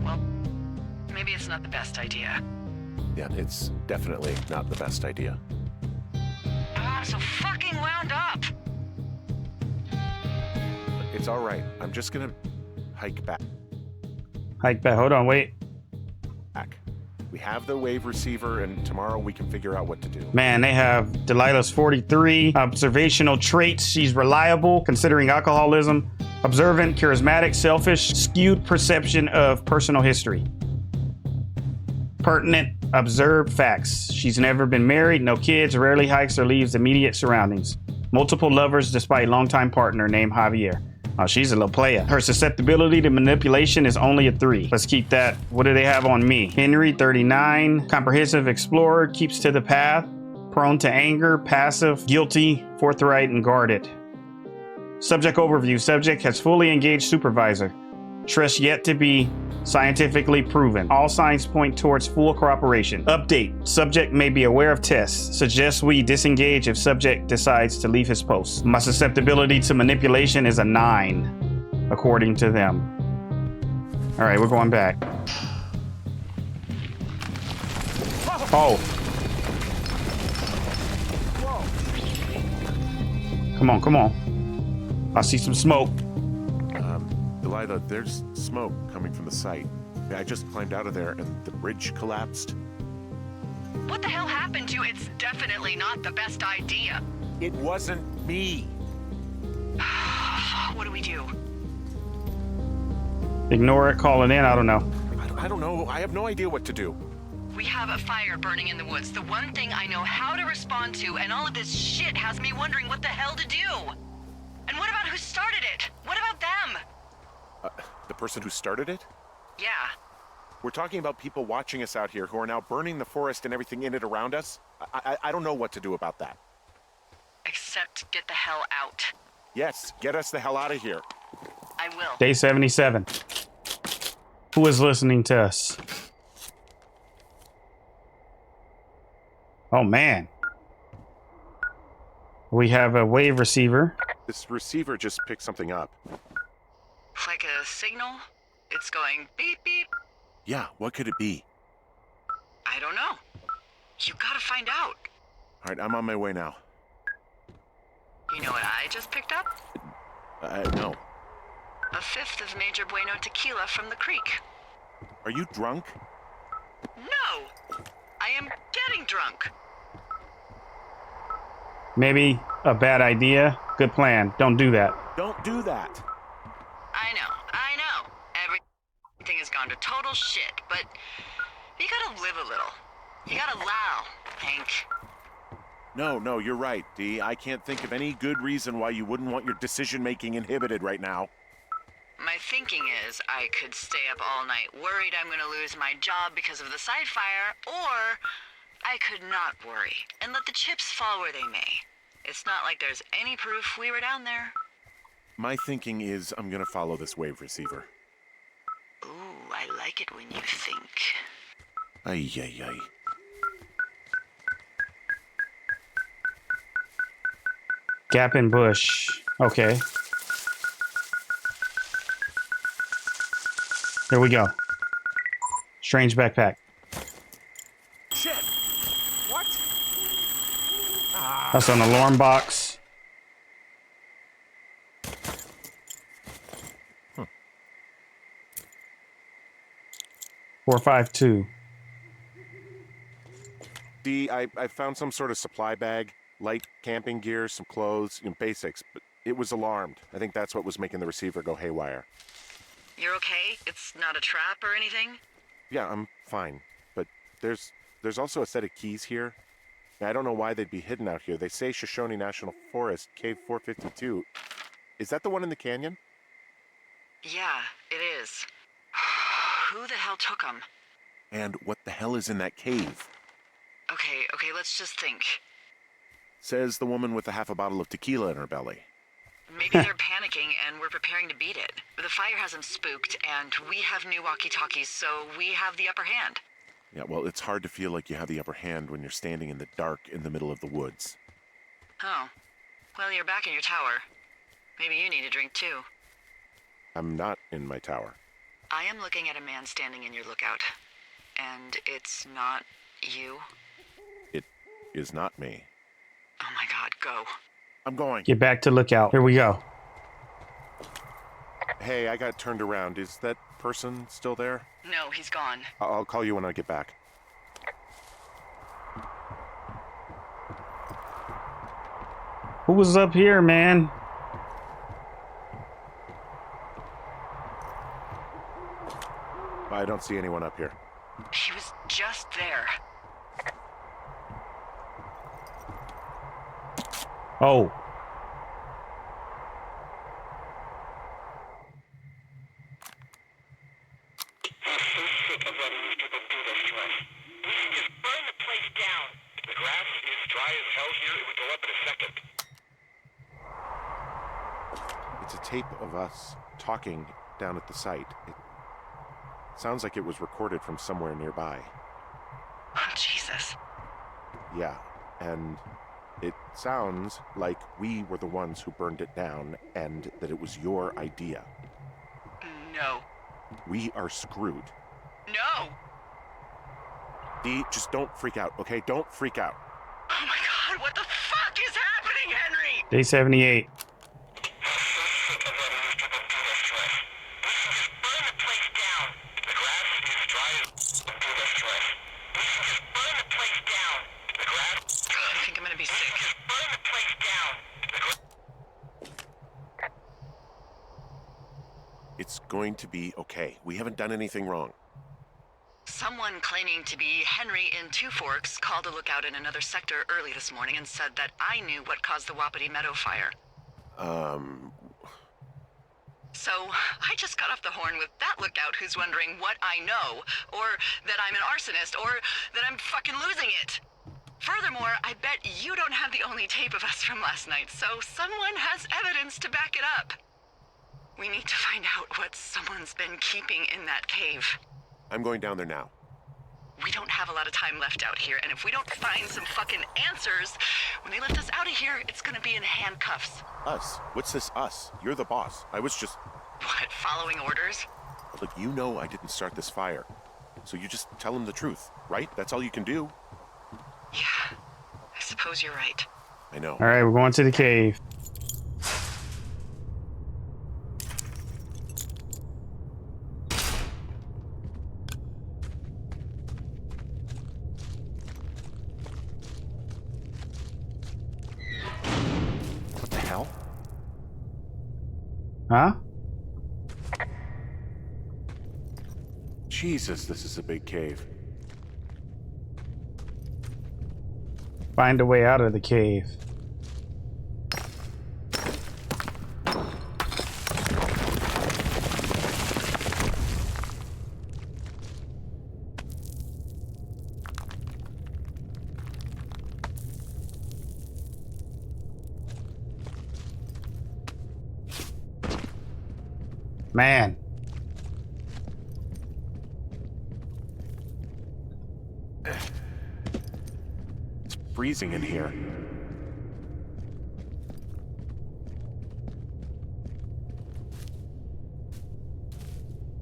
Well, maybe it's not the best idea. Yeah, it's definitely not the best idea. I'm so fucking wound up. It's all right. I'm just gonna hike back. Hike back. Hold on, wait. We have the wave receiver, and tomorrow we can figure out what to do. Man, they have Delilah's 43. Observational traits. She's reliable, considering alcoholism. Observant, charismatic, selfish, skewed perception of personal history. Pertinent, observed facts. She's never been married, no kids, rarely hikes or leaves immediate surroundings. Multiple lovers despite longtime partner named Javier. Oh, she's a little player. Her susceptibility to manipulation is only a 3. Let's keep that. What do they have on me? Henry, 39. Comprehensive explorer, keeps to the path. Prone to anger, passive, guilty, forthright, and guarded. Subject overview. Subject has fully engaged supervisor. Trust yet to be scientifically proven. All signs point towards full cooperation. Update. Subject may be aware of tests. Suggests we disengage if subject decides to leave his post. My susceptibility to manipulation is a 9, according to them. All right, we're going back. Oh. Come on, come on. I see some smoke. Delilah, there's smoke coming from the site. I just climbed out of there and the bridge collapsed. What the hell happened to you? It's definitely not the best idea. It wasn't me. What do we do? Ignore it, call it in, I don't know. I don't know. I have no idea what to do. We have a fire burning in the woods. The one thing I know how to respond to, and all of this shit has me wondering what the hell to do. And what about who started it? What about them? The person who started it? Yeah. We're talking about people watching us out here who are now burning the forest and everything in it around us. I don't know what to do about that. Except get the hell out. Yes, get us the hell out of here. I will. Day 77. Who is listening to us? Oh, man. We have a wave receiver. This receiver just picked something up. Like a signal? It's going beep beep. Yeah, what could it be? I don't know. You gotta find out. All right, I'm on my way now. You know what I just picked up? No. A fifth of Major Bueno tequila from the creek. Are you drunk? No! I am getting drunk. Maybe a bad idea. Good plan. Don't do that. Don't do that. I know. Everything has gone to total shit, but you gotta live a little. You gotta allow, Hank. No, you're right, Dee. I can't think of any good reason why you wouldn't want your decision-making inhibited right now. My thinking is I could stay up all night worried I'm gonna lose my job because of the side fire, or I could not worry and let the chips fall where they may. It's not like there's any proof we were down there. My thinking is I'm gonna follow this wave receiver. Ooh, I like it when you think. Ay. Gap in bush. Okay. Here we go. Strange backpack. Shit! What? That's an alarm box. 452. Dee, I found some sort of supply bag, light camping gear, some clothes, basics, but it was alarmed. I think that's what was making the receiver go haywire. You're okay? It's not a trap or anything? Yeah, I'm fine, but there's also a set of keys here. I don't know why they'd be hidden out here. They say Shoshone National Forest, Cave 452. Is that the one in the canyon? Yeah, it is. Who the hell took them? And what the hell is in that cave? Okay, let's just think. Says the woman with a half a bottle of tequila in her belly. Maybe they're panicking and we're preparing to beat it. The fire has them spooked, and we have new walkie-talkies, so we have the upper hand. Yeah, well, it's hard to feel like you have the upper hand when you're standing in the dark in the middle of the woods. Oh. Well, you're back in your tower. Maybe you need a drink, too. I'm not in my tower. I am looking at a man standing in your lookout. And it's not you? It is not me. Oh my god, go. I'm going. Get back to lookout. Here we go. Hey, I got turned around. Is that person still there? No, he's gone. I'll call you when I get back. Who was up here, man? I don't see anyone up here. He was just there. Oh. It's a tape of us talking down at the site. It sounds like it was recorded from somewhere nearby. Oh, Jesus. Yeah, and it sounds like we were the ones who burned it down and that it was your idea. No. We are screwed. No! Dee, just don't freak out, okay? Don't freak out. Oh my god, what the fuck is happening, Henry? Day 78. I think I'm gonna be sick. going to be okay. We haven't done anything wrong. Someone claiming to be Henry in Two Forks called a lookout in another sector early this morning and said that I knew what caused the Wapiti Meadow fire. So, I just got off the horn with that lookout who's wondering what I know, or that I'm an arsonist, or that I'm fucking losing it. Furthermore, I bet you don't have the only tape of us from last night, so someone has evidence to back it up. We need to find out what someone's been keeping in that cave. I'm going down there now. We don't have a lot of time left out here, and if we don't find some fucking answers, when they lift us out of here, it's gonna be in handcuffs. Us? What's this us? You're the boss. I was just... What, following orders? Look, you know I didn't start this fire. So you just tell him the truth, right? That's all you can do. Yeah, I suppose you're right. I know. All right, we're going to the cave. What the hell? Huh? Jesus, this is a big cave. Find a way out of the cave. Man. It's freezing in here.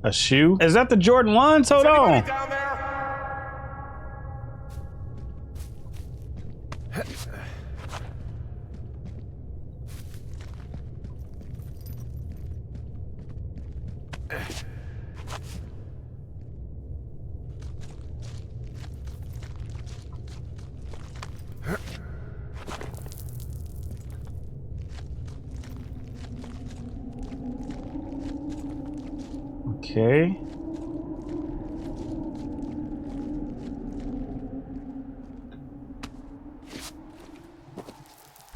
A shoe? Is that the Jordan 1s? Hold on. Down there? Okay.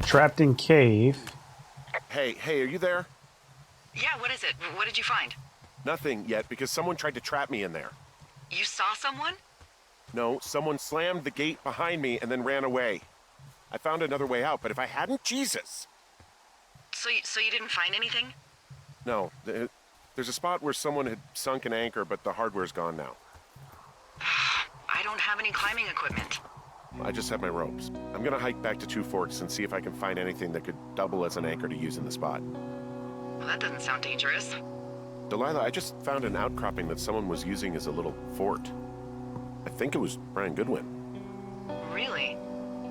Trapped in cave. Hey, are you there? Yeah, what is it? What did you find? Nothing yet, because someone tried to trap me in there. You saw someone? No, someone slammed the gate behind me and then ran away. I found another way out, but if I hadn't, Jesus! So you didn't find anything? No, there's a spot where someone had sunk an anchor, but the hardware's gone now. I don't have any climbing equipment. I just have my ropes. I'm gonna hike back to Two Forks and see if I can find anything that could double as an anchor to use in the spot. Well, that doesn't sound dangerous. Delilah, I just found an outcropping that someone was using as a little fort. I think it was Brian Goodwin. Really?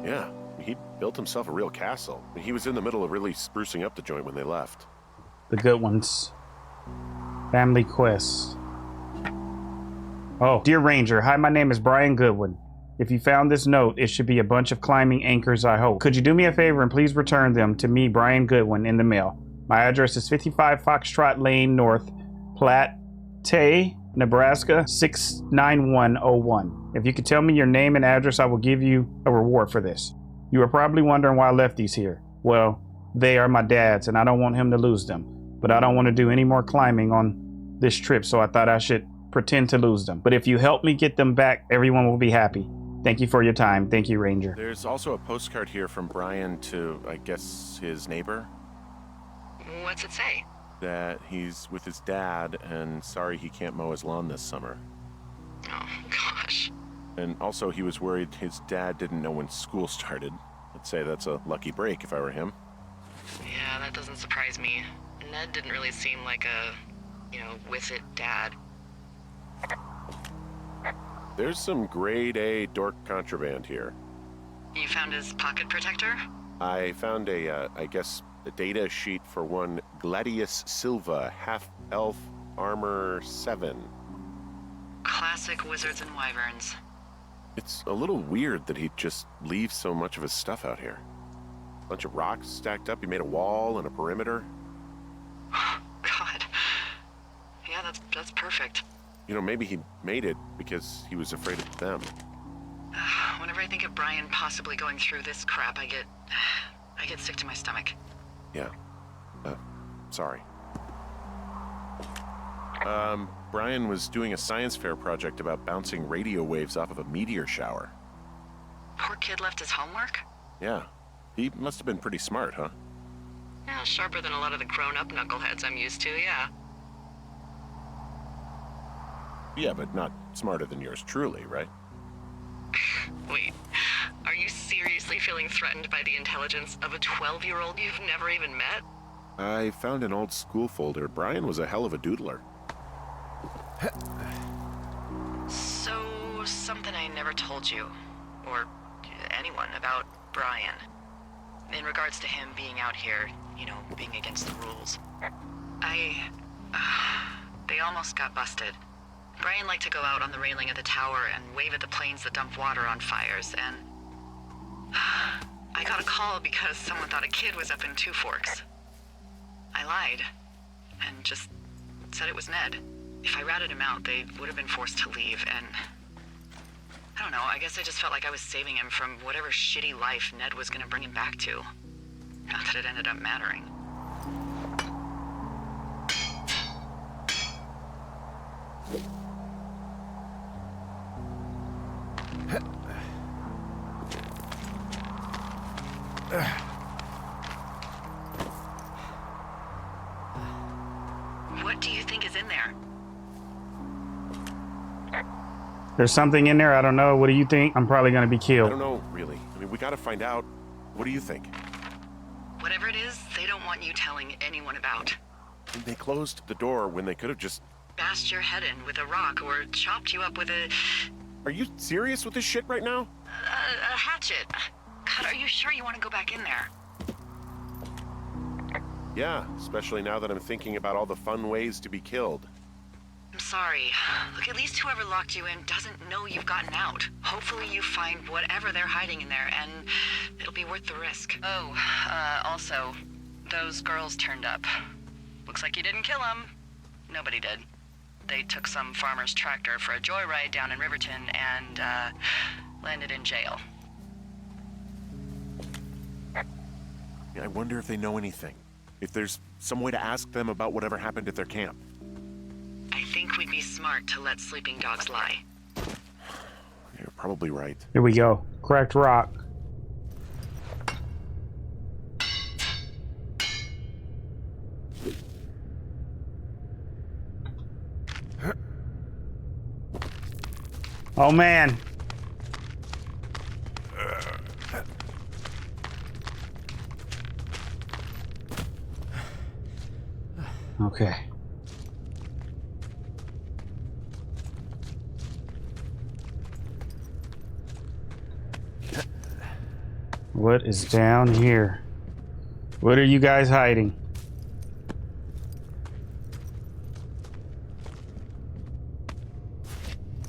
Yeah, he built himself a real castle. He was in the middle of really sprucing up the joint when they left. The good ones. Family quest. Oh, dear Ranger. Hi, my name is Brian Goodwin. If you found this note, it should be a bunch of climbing anchors, I hope. Could you do me a favor and please return them to me, Brian Goodwin, in the mail? My address is 55 Foxtrot Lane North, Platte, Nebraska 69101. If you could tell me your name and address, I will give you a reward for this. You are probably wondering why I left these here. Well, they are my dad's and I don't want him to lose them. But I don't want to do any more climbing on this trip, so I thought I should pretend to lose them. But if you help me get them back, everyone will be happy. Thank you for your time. Thank you, Ranger. There's also a postcard here from Brian to, I guess, his neighbor. What's it say? That he's with his dad and sorry he can't mow his lawn this summer. Oh, gosh. And also he was worried his dad didn't know when school started. I'd say that's a lucky break if I were him. Yeah, that doesn't surprise me. Ned didn't really seem like a, with it dad. There's some grade A dork contraband here. You found his pocket protector? I found a data sheet for one Gladius Silva, half-elf armor 7. Classic wizards and wyverns. It's a little weird that he'd just leave so much of his stuff out here. Bunch of rocks stacked up, he made a wall and a perimeter. God. Yeah, perfect. You know, maybe he made it because he was afraid of them. Whenever I think of Brian possibly going through this crap, I get sick to my stomach. Yeah. Sorry. Brian was doing a science fair project about bouncing radio waves off of a meteor shower. Poor kid left his homework? Yeah. He must have been pretty smart, huh? Yeah, sharper than a lot of the grown-up knuckleheads I'm used to, yeah. Yeah, but not smarter than yours truly, right? Wait, are you seriously feeling threatened by the intelligence of a 12-year-old you've never even met? I found an old school folder. Brian was a hell of a doodler. So, something I never told you, or anyone, about Brian. In regards to him being out here, you know, being against the rules. They almost got busted. Brian liked to go out on the railing of the tower and wave at the planes that dump water on fires, and I got a call because someone thought a kid was up in Two Forks. I lied, and just said it was Ned. If I ratted him out, they would have been forced to leave, and I don't know, I guess I just felt like I was saving him from whatever shitty life Ned was gonna bring him back to. Not that it ended up mattering. What do you think is in there? There's something in there. I don't know. What do you think? I'm probably gonna be I killed. don't know, really. I mean, we gotta find out. What do you think? Whatever it is, they don't want you telling anyone about. They closed the door when they could have just... Bashed your head in with a rock or chopped you up with a Are you serious with this shit right now? hatchet. God, are you sure you want to go back in there? Yeah, especially now that I'm thinking about all the fun ways to be killed. I'm sorry. Look, at least whoever locked you in doesn't know you've gotten out. Hopefully you find whatever they're hiding in there, and it'll be worth the risk. Oh, also, those girls turned up. Looks like you didn't kill them. Nobody did. They took some farmer's tractor for a joyride down in Riverton and, landed in jail. Yeah, I wonder if they know anything. If there's some way to ask them about whatever happened at their camp. I think we'd be smart to let sleeping dogs lie. You're probably right. Here we go. Cracked rock. Oh man. Okay. What is down here? What are you guys hiding?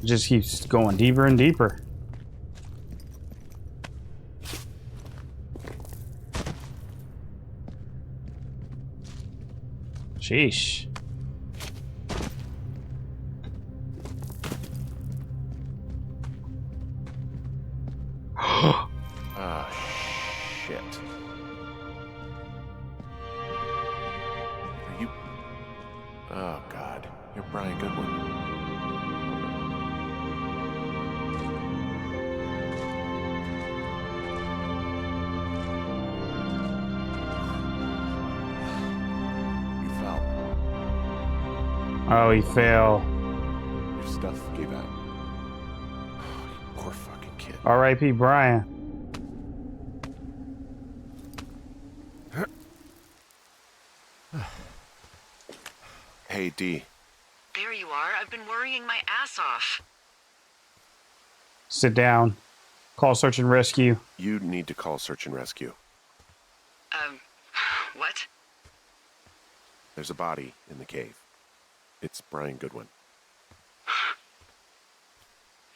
It just keeps going deeper and deeper. Sheesh. Ah, shit. Are you... Oh, God. You're Brian Goodwin. You fell. Oh, he fell. Your stuff gave out. Oh, you poor fucking kid. R.I.P. Brian. Hey, D. There you are. I've been worrying my ass off. Sit down. Call search and rescue. You need to call search and rescue. What? There's a body in the cave. It's Brian Goodwin.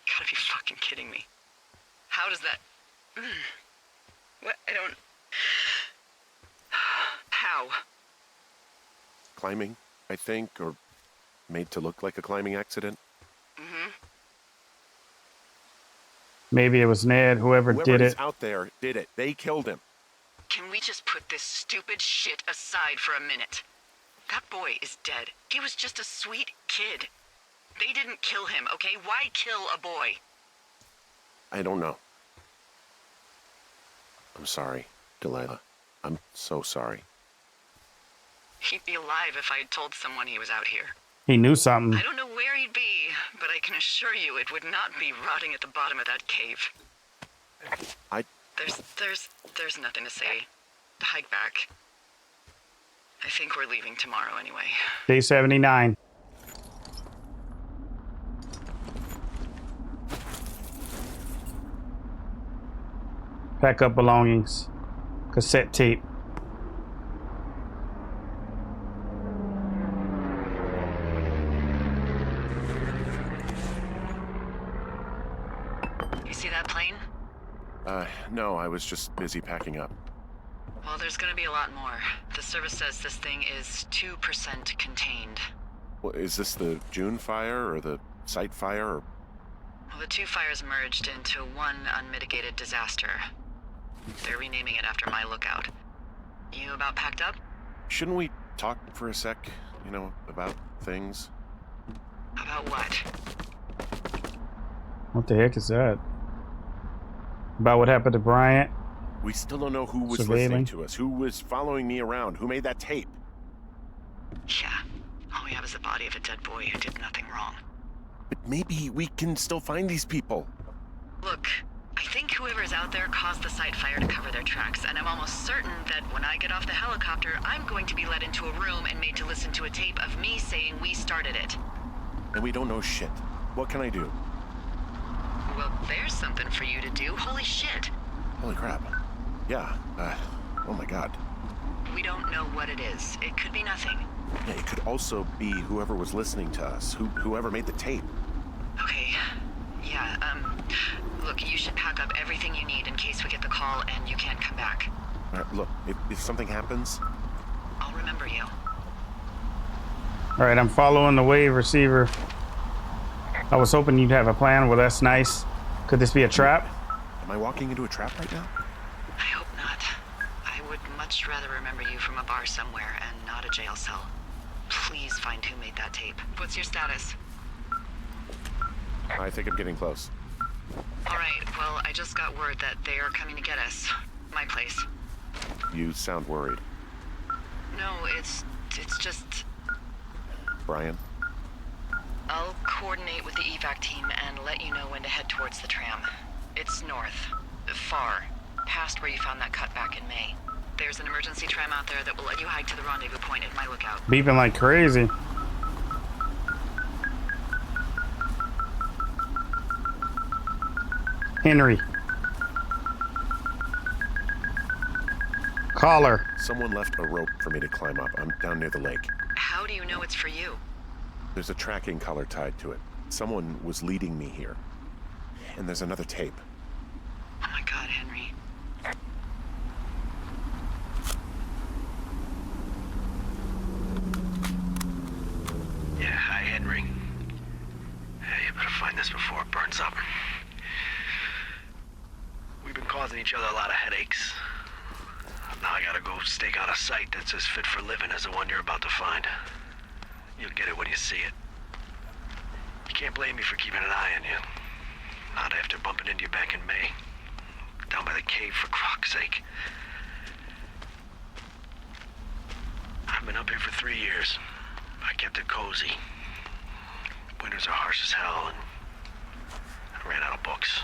You gotta be fucking kidding me. How does that... What? I don't... How? Climbing, I think, or made to look like a climbing accident? Mm-hmm. Maybe it was Ned, whoever did is it. out there did it. They killed him. Can we just put this stupid shit aside for a minute? That boy is dead. He was just a sweet kid. They didn't kill him, okay? Why kill a boy? I don't know. I'm sorry, Delilah. I'm so sorry. He'd be alive if I had told someone he was out here. He knew something. I don't know where he'd be, but I can assure you it would not be rotting at the bottom of that cave. There's nothing to say. Hike back. I think we're leaving tomorrow anyway. Day 79. Pack up belongings. Cassette tape. You see that plane? No, I was just busy packing up. Well, there's gonna be a lot more. The service says this thing is 2% contained. Well, is this the June fire or the site fire? Or... Well, the two fires merged into one unmitigated disaster. They're renaming it after my lookout. You about packed up? Shouldn't we talk for a sec, about things? About what? What the heck is that? About what happened to Bryant? We still don't know who was Surveilling. listening to us, who was following me around, who made that tape. Yeah. All we have is the body of a dead boy who did nothing wrong. But maybe we can still find these people. Look, I think whoever's out there caused the site fire to cover their tracks, and I'm almost certain that when I get off the helicopter, I'm going to be led into a room and made to listen to a tape of me saying we started it. And we don't know shit. What can I do? Well, there's something for you to do. Holy shit. Holy crap. Yeah, oh my god. We don't know what it is. It could be nothing. Yeah, it could also be whoever was listening to us, whoever made the tape. Okay. Yeah, look, you should pack up everything you need in case we get the call and you can't come back. Look, if something happens... I'll remember you. Alright, I'm following the wave receiver. I was hoping you'd have a plan. Well, that's nice. Could this be a trap? Am I walking into a trap right now? I hope not. I would much rather remember you from a bar somewhere and not a jail cell. Please find who made that tape. What's your status? I think I'm getting close. Alright, well, I just got word that they are coming to get us. My place. You sound worried. No, it's just... Brian? I'll coordinate with the evac team and let you know when to head towards the tram. It's north. Far. Past where you found that cut back in May. There's an emergency tram out there that will let you hike to the rendezvous point at my lookout. Beeping like crazy. Henry. Collar. Someone left a rope for me to climb up. I'm down near the lake. How do you know it's for you? There's a tracking collar tied to it. Someone was leading me here. And there's another tape. Oh my god, Henry. Yeah, hi, Henry. Hey, you better find this before it burns up. We've been causing each other a lot of headaches. Now I gotta go stake out a site that's as fit for living as the one you're about to find. You'll get it when you see it. You can't blame me for keeping an eye on you. Not after bumping into you back in May. Down by the cave, for croc's sake. I've been up here for 3 years. I kept it cozy. Winters are harsh as hell, and I ran out of books.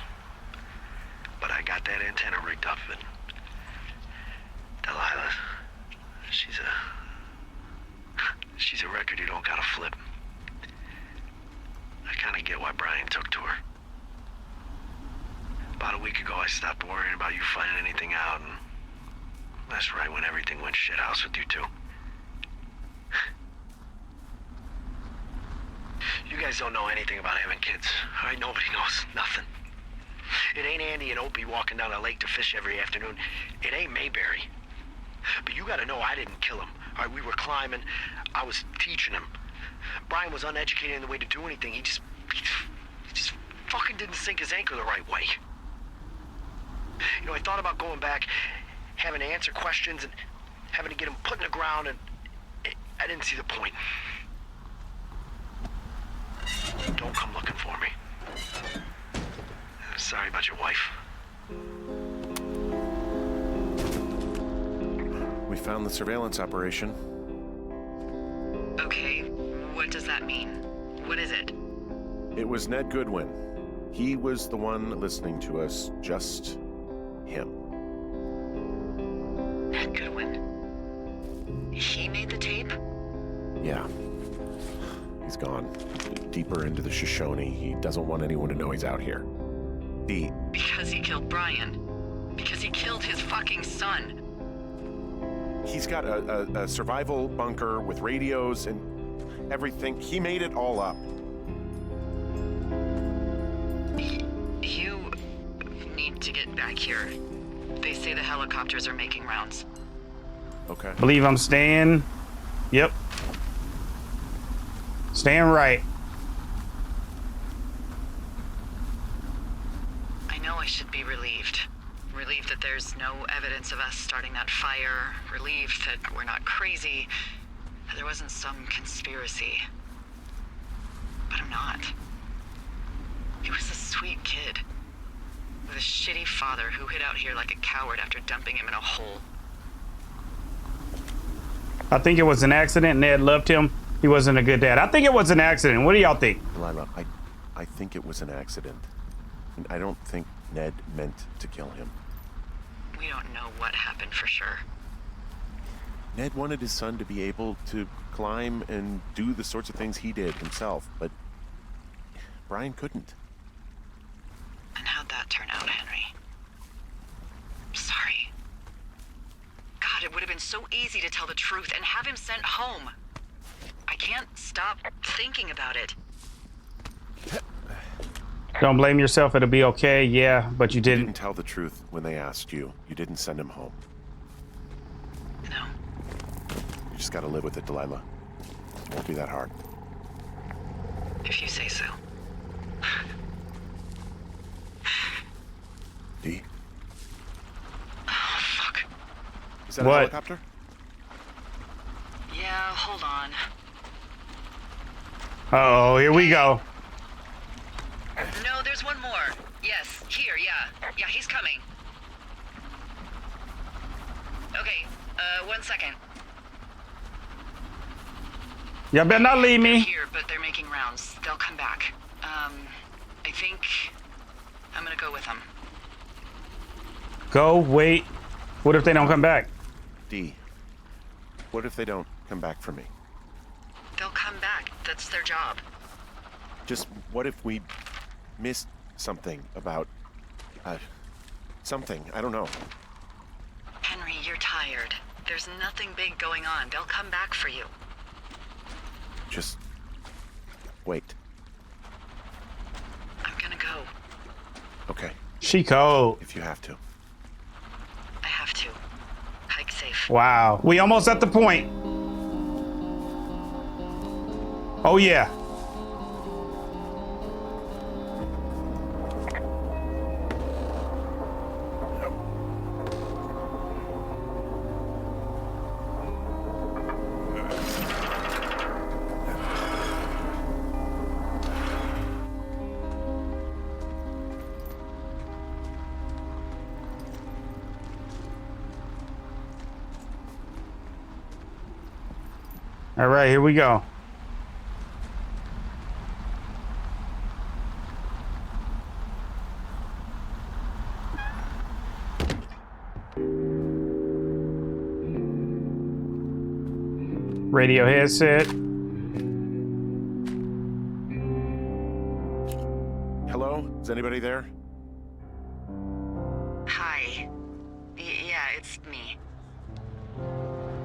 But I got that antenna rigged up, and Delilah, she's a record you don't gotta flip. I kinda get why Brian took to her. About a week ago, I stopped worrying about you finding anything out, and that's right when everything went shithouse with you two. You guys don't know anything about having kids, all right? Nobody knows nothing. It ain't Andy and Opie walking down the lake to fish every afternoon. It ain't Mayberry. But you gotta know I didn't kill him. All right, we were climbing. I was teaching him. Brian was uneducated in the way to do anything. He just fucking didn't sink his anchor the right way. You know, I thought about going back, having to answer questions and having to get him put in the ground, and I didn't see the point. Don't come looking for me. Sorry about your wife. We found the surveillance operation. Okay, what does that mean? What is it? It was Ned Goodwin. He was the one listening to us, just him. Ned Goodwin. He made the tape? Yeah. He's gone deeper into the Shoshone. He doesn't want anyone to know he's out here. Because he killed Brian. Because he killed his fucking son. He's got a survival bunker with radios and everything. He made it all up. You need to get back here. They say the helicopters are making rounds. Okay. Believe I'm staying. Yep. Staying right. I know I should be relieved. Relieved that there's no evidence of us starting that fire. Relieved that we're not crazy. That there wasn't some conspiracy. But I'm not. He was a sweet kid. With a shitty father who hid out here like a coward after dumping him in a hole. I think it was an accident. Ned loved him. He wasn't a good dad. I think it was an accident. What do y'all think? Delilah, I think it was an accident. And I don't think Ned meant to kill him. We don't know what happened for sure. Ned wanted his son to be able to climb and do the sorts of things he did himself, but Brian couldn't. And how'd that turn out, Henry? I'm sorry. God, it would have been so easy to tell the truth and have him sent home. I can't stop thinking about it. Don't blame yourself. It'll be okay. Yeah, but you You didn't. didn't tell the truth when they asked you. You didn't send him home. No. You just gotta live with it, Delilah. It won't be that hard. If you say so. D? Oh, fuck. Is that What? a helicopter? Yeah, hold on. Oh, here we go. No, there's one more. Yes, here, yeah. Yeah, he's coming. Okay, 1 second. Y'all better not leave They're me. here, but they're making rounds. They'll come back. I think I'm gonna go with them. Go, wait. What if they don't come back? D. What if they don't come back for me? They'll come back. That's their job. Just what if we missed something about... something. I don't know. Henry, you're tired. There's nothing big going on. They'll come back for you. Just... wait. I'm gonna go. Okay. She cold. If you have to. I have to. Hike safe. Wow. We almost at the point. Oh, yeah. All right, here we go. Radio headset. Hello? Is anybody there? Hi. Yeah, it's me.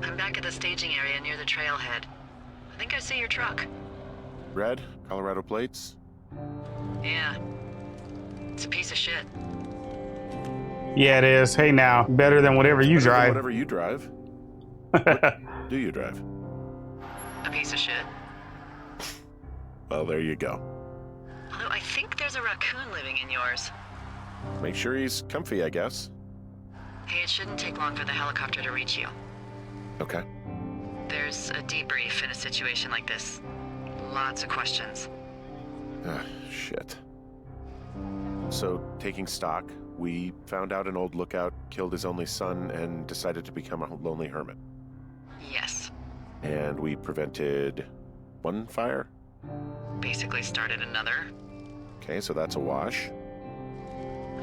I'm back at the staging area near the trailhead. I think I see your truck. Red? Colorado plates? Yeah. It's a piece of shit. Yeah, it is. Hey, now, better than whatever you Better than drive. Whatever you drive. What do you drive? A piece of shit. Well, there you go. Although I think there's a raccoon living in yours. Make sure he's comfy, I guess. Hey, it shouldn't take long for the helicopter to reach you. Okay. There's a debrief in a situation like this. Lots of questions. Ah, shit. So, taking stock, we found out an old lookout killed his only son and decided to become a lonely hermit. Yes. And we prevented one fire? Basically started another. Okay, so that's a wash.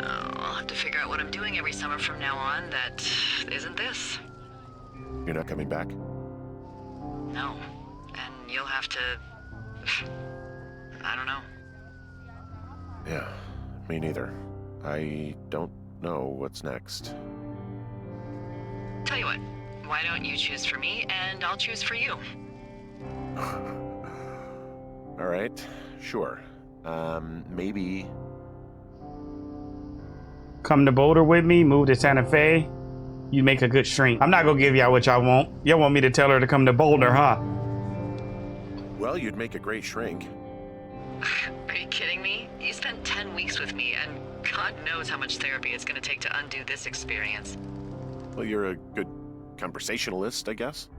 Oh, I'll have to figure out what I'm doing every summer from now on that isn't this. You're not coming back? No. And you'll have to... I don't know. Yeah, me neither. I don't know what's next. Tell you what, why don't you choose for me and I'll choose for you? All right, sure. Maybe... Come to Boulder with me, move to Santa Fe. You make a good shrink. I'm not gonna give y'all what y'all want. Y'all want me to tell her to come to Boulder, huh? Well, you'd make a great shrink. Are you kidding me? You spent 10 weeks with me, and God knows how much therapy it's gonna take to undo this experience. Well, you're a good conversationalist, I guess.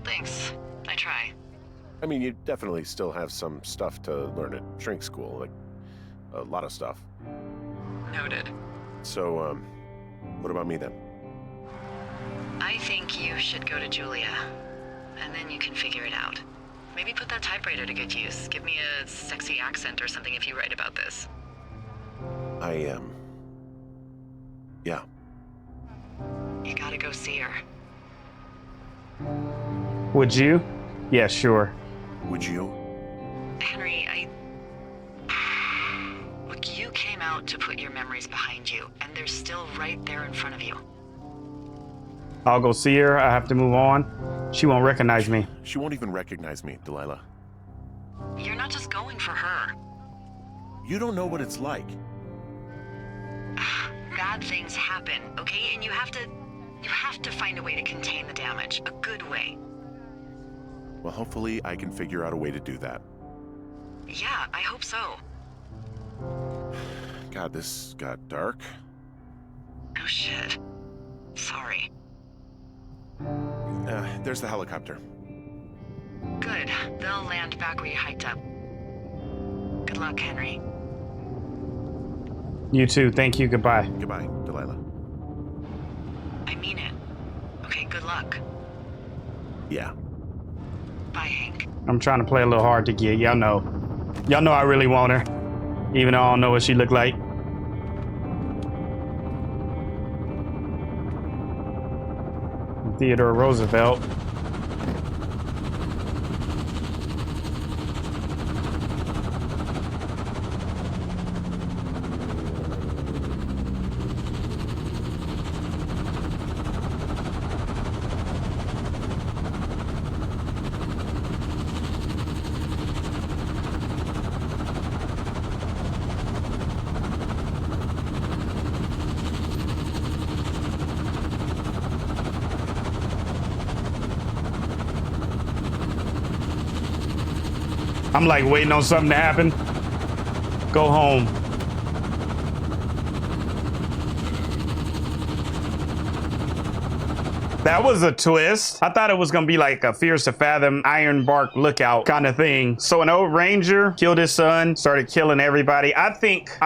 Thanks. I try. I mean, you definitely still have some stuff to learn at shrink school, like a lot of stuff. Noted. So, what about me then? I think you should go to Julia, and then you can figure it out. Maybe put that typewriter to good use. Give me a sexy accent or something if you write about this. Yeah. You gotta go see her. Would you? Yeah, sure. Would you? Henry, Look, you came out to put your memories behind you, and they're still right there in front of you. I'll go see her. I have to move on. She won't recognize me. She won't even recognize me, Delilah. You're not just going for her. You don't know what it's like. Bad things happen, okay? And you have to find a way to contain the damage. A good way. Well, hopefully I can figure out a way to do that. Yeah, I hope so. God, this got dark. Oh shit. Sorry. There's the helicopter. Good. They'll land back where you hiked up. Good luck, Henry. You too. Thank you. Goodbye. Goodbye, Delilah. I mean it. Okay, good luck. Yeah. Bye, Hank. I'm trying to play a little hard to get. Y'all know. Y'all know I really want her. Even though I don't know what she looked like. Theodore Roosevelt. I'm like waiting on something to happen. Go home. That was a twist. I thought it was gonna be like a Fears to Fathom Ironbark Lookout kind of thing. So an old ranger killed his son, started killing everybody. I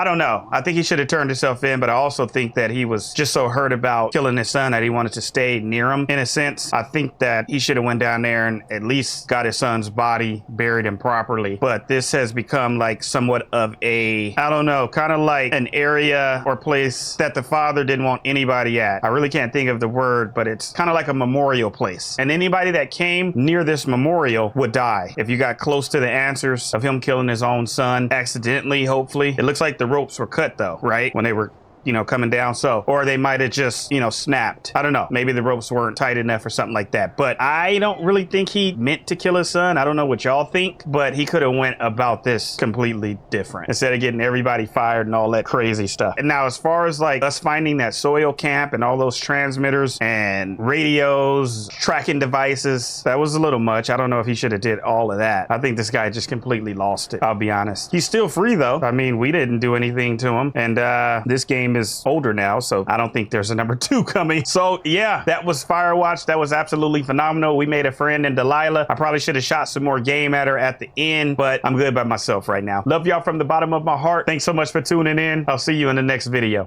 don't know. I think he should have turned himself in, but I also think that he was just so hurt about killing his son that he wanted to stay near him in a sense. I think that he should have went down there and at least got his son's body, buried him properly. But this has become like somewhat of a, I don't know, kind of like an area or place that the father didn't want anybody at. I really can't think of the word, but it's kind of like a memorial place. And anybody that came near this memorial would die. If you got close to the answers of him killing his own son accidentally, hopefully. It looks like the ropes were cut though, right? When they were you know, coming down. So, or they might have just, you know, snapped. I don't know. Maybe the ropes weren't tight enough or something like that. But I don't really think he meant to kill his son. I don't know what y'all think, but he could have went about this completely different instead of getting everybody fired and all that crazy stuff. And now, as far as like us finding that soil camp and all those transmitters and radios, tracking devices, that was a little much. I don't know if he should have did all of that. I think this guy just completely lost it. I'll be honest. He's still free though. I mean, we didn't do anything to him, and this game is older now, so I don't think there's a number 2 coming. So yeah, that was Firewatch. That was absolutely phenomenal. We made a friend in Delilah. I probably should have shot some more game at her at the end, but I'm good by myself right now. Love y'all from the bottom of my heart. Thanks so much for tuning in. I'll see you in the next video.